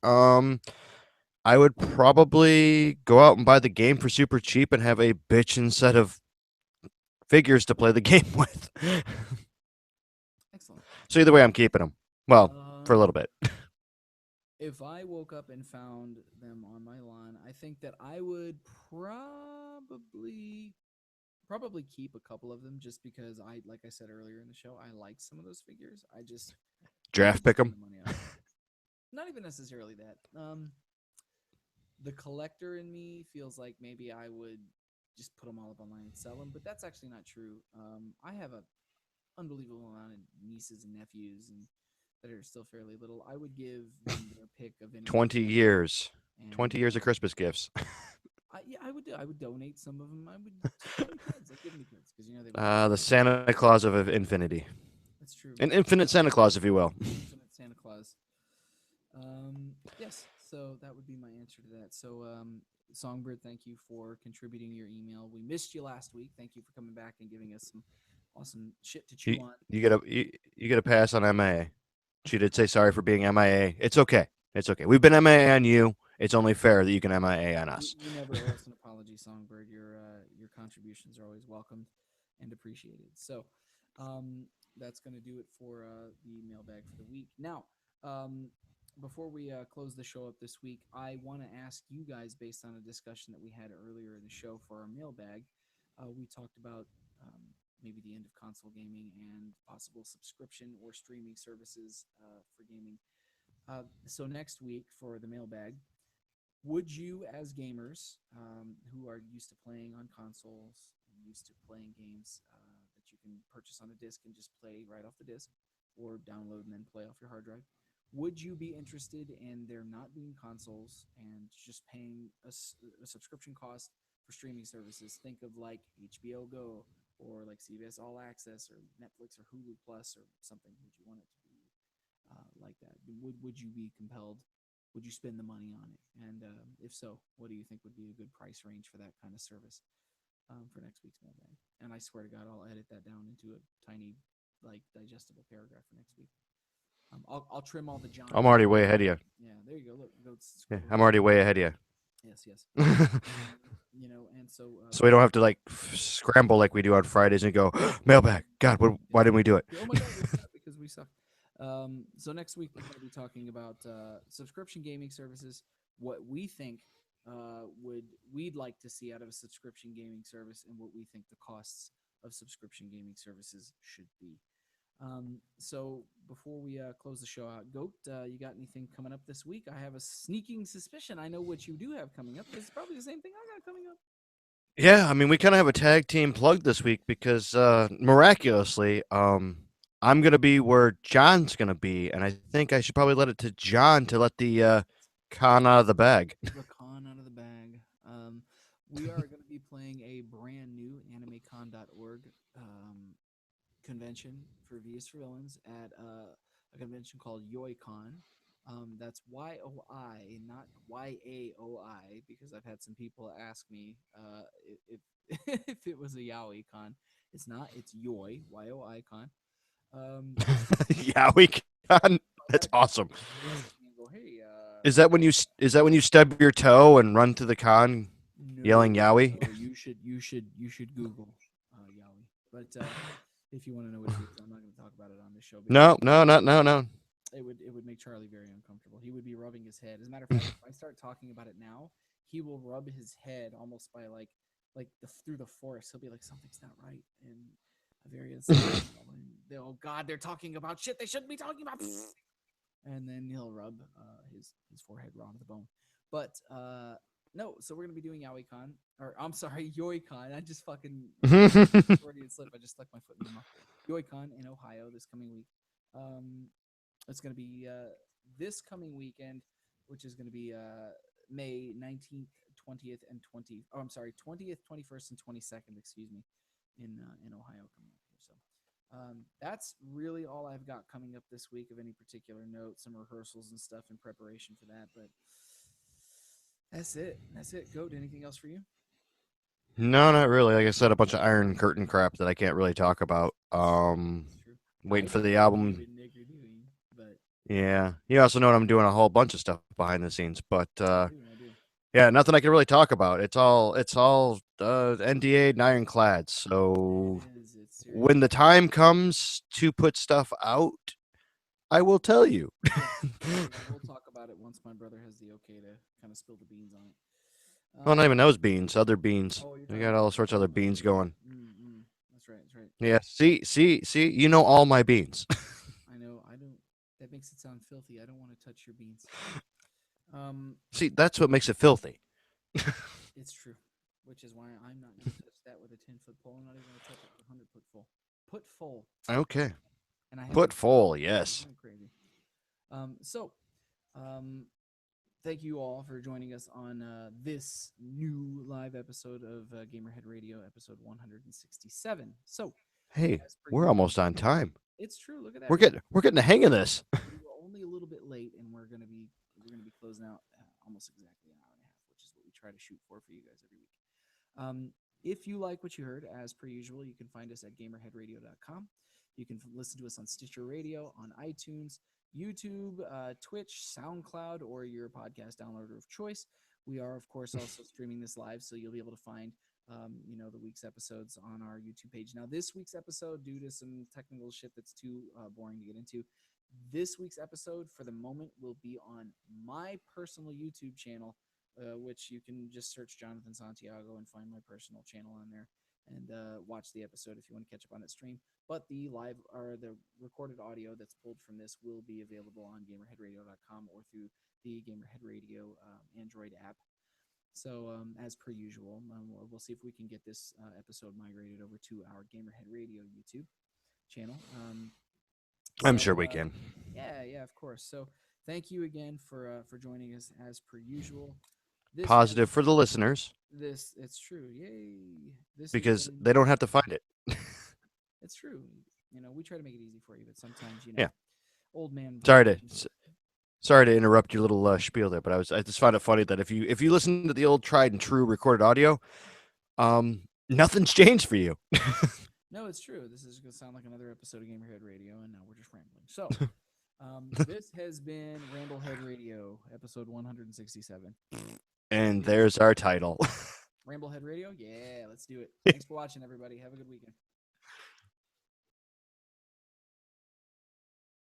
I would probably go out and buy the game for super cheap and have a bitchin' set of figures to play the game with. Excellent. So either way, I'm keeping them. Well, for a Um, little bit. if I woke up and found them on my lawn, I think that I would probably keep a couple of them just because like I said earlier in the show, I like some of those figures. I Draft wouldn't pick spend them. the money on them. Not even necessarily that. The collector in me feels like maybe I would just put them all up online and sell them, but that's actually not true. I have a unbelievable amount of nieces and nephews and that are still fairly little. I would give them their pick of any of the 20 collectibles, years. and 20 years of Christmas gifts. I would donate some of them. I would just give them to kids. I'd give them to kids because they would love The them. Santa Claus of Infinity. That's true. An infinite Santa Claus, if you will. Infinite Santa Claus. Yes. So that would be my answer to that. So, Songbird, thank you for contributing your email. We missed you last week. Thank you for coming back and giving us some awesome shit to chew You, on. you get a pass on MIA. She did say sorry for being MIA. It's okay. It's okay. We've been MIA on you. It's only fair that you can MIA on us. You never owe us an apology, Songbird. Your contributions are always welcomed and appreciated. So, that's going to do it for the mailbag for the week. Now, um, before we close the show up this week, I want to ask you guys, based on a discussion that we had earlier in the show for our mailbag, we talked about maybe the end of console gaming and possible subscription or streaming services for gaming. So next week for the mailbag, would you, as gamers who are used to playing on consoles and used to playing games that you can purchase on a disc and just play right off the disc or download and then play off your hard drive, would you be interested in there not being consoles and just paying a subscription cost for streaming services? Think of like HBO Go or like CBS All Access or Netflix or Hulu Plus or something. Would you want it to be like that? Would you be compelled? Would you spend the money on it? And if so, what do you think would be a good price range for that kind of service for next week's mailbag? And I swear to God, I'll edit that down into a tiny, like, digestible paragraph for next week. I'll trim all the I'm Johns out. already way ahead of you. Yeah, there you go. Look, go Yeah, scribble. I'm already way ahead of you. Yes, yes. And so So we don't have to like scramble like we do on Fridays and go mailbag. God, why didn't we do it? oh my God, we forgot because we suck. So next week we're going to be talking about subscription gaming services. What we think we'd like to see out of a subscription gaming service, and what we think the costs of subscription gaming services should be. So before we close the show out, Goat, you got anything coming up this week? I have a sneaking suspicion I know what you do have coming up. It's probably the same thing I got coming up. Yeah, I mean we kind of have a tag team plug this week because miraculously, I'm gonna be where John's gonna be, and I think I should probably let it to John to let the Con out of the bag. The con out of the bag. We are going to be playing a brand new animecon.org convention for VS for Villains at a convention called YoiCon. That's YOI, not YAOI, because I've had some people ask me if if it was a Yaoi con. It's not. It's Yoi, YOI con. It's Yeah, we can. I've That's had awesome. people ask me and go, "Hey, Is that when you stub your toe and run to the con no, yelling Yowie? no, you should Google Yaoi." But if you want to know what it is, I'm not going to talk about it on this show because No, no, no, no, no. it would make Charlie very uncomfortable. He would be rubbing his head. As a matter of fact, if I start talking about it now, he will rub his head almost by through the forest. He'll be like, something's not right, and very uncomfortable. And oh God, they're talking about shit they shouldn't be talking about. And then he'll rub his forehead raw to the bone. But no, so we're gonna be doing YaoiCon, or I'm sorry, YoiCon. I just fucking Freudian slip. I just stuck my foot in my mouth. YoiCon in Ohio this coming week. Um, it's going to be this coming weekend, which is going to be May 19th, 20th, and 20. Oh, I'm sorry, 20th, 21st, and 22nd. Excuse me, in Ohio coming up here. So that's really all I've got coming up this week of any particular note. Some rehearsals and stuff in preparation for that, but that's it. That's it. Goat. Anything else for you? No, not really. Like I said, a bunch of Iron Curtain crap that I can't really talk about. It's true. I Waiting for know the what you've album. been doing, but Yeah. You also know I'm doing a whole bunch of stuff behind the scenes, but I do. yeah, nothing I can really talk about. It's all NDA and ironclad. So It is. It's when seriously. the time comes to put stuff out, I will tell you. Yeah, yeah, we'll talk about it once my brother has the okay to kind of spill the beans on it. Well, not even those beans, other beans. Oh, you're I talking got about all sorts of other oh, beans going. that's right, that's right. Yeah, see, you know all my beans. I know. I don't. That makes it sound filthy. I don't want to touch your beans. Um, See, that's what makes it filthy. it's true, which is why I'm not going to touch that with a 10-foot pole. I'm not even going to touch it with a 100-foot pole. Put full, Okay. and I have Put to. full, Yeah, yes. isn't that crazy? So, um, thank you all for joining us on this new live episode of Gamerhead Radio, episode 167. So, Hey, as per we're usual, almost on time. it's true. Look at that. We're getting the hang of this. We were only a little bit late, and we're gonna be closing out almost exactly an hour and a half, which is what we try to shoot for you guys every week. If you like what you heard, as per usual, you can find us at gamerheadradio.com. You can listen to us on Stitcher Radio, on iTunes, YouTube, Twitch, SoundCloud, or your podcast downloader of choice. We are, of course, also streaming this live, so you'll be able to find, the week's episodes on our YouTube page. Now, this week's episode, due to some technical shit that's too boring to get into, this week's episode, for the moment, will be on my personal YouTube channel, which you can just search Jonathan Santiago and find my personal channel on there and watch the episode if you want to catch up on that stream. But the live or the recorded audio that's pulled from this will be available on gamerheadradio.com or through the Gamerhead Radio Android app. So, as per usual, we'll see if we can get this episode migrated over to our Gamerhead Radio YouTube channel. I'm So, sure we can. yeah, of course. So, thank you again for joining us as per usual. This has Positive for the listeners this it's true. Yay! This has because been they don't have to find it. it's true. We try to make it easy for you, but sometimes Yeah. old man Sorry brain. to sorry to interrupt your little spiel there, but I just find it funny that if you listen to the old tried and true recorded audio, nothing's changed for you. No, it's true. This is going to sound like another episode of Gamerhead Radio, and now we're just rambling. So, this has been Ramblehead Radio, episode 167. And there's our title. Ramblehead Radio? Yeah, let's do it. Thanks for watching, everybody. Have a good weekend.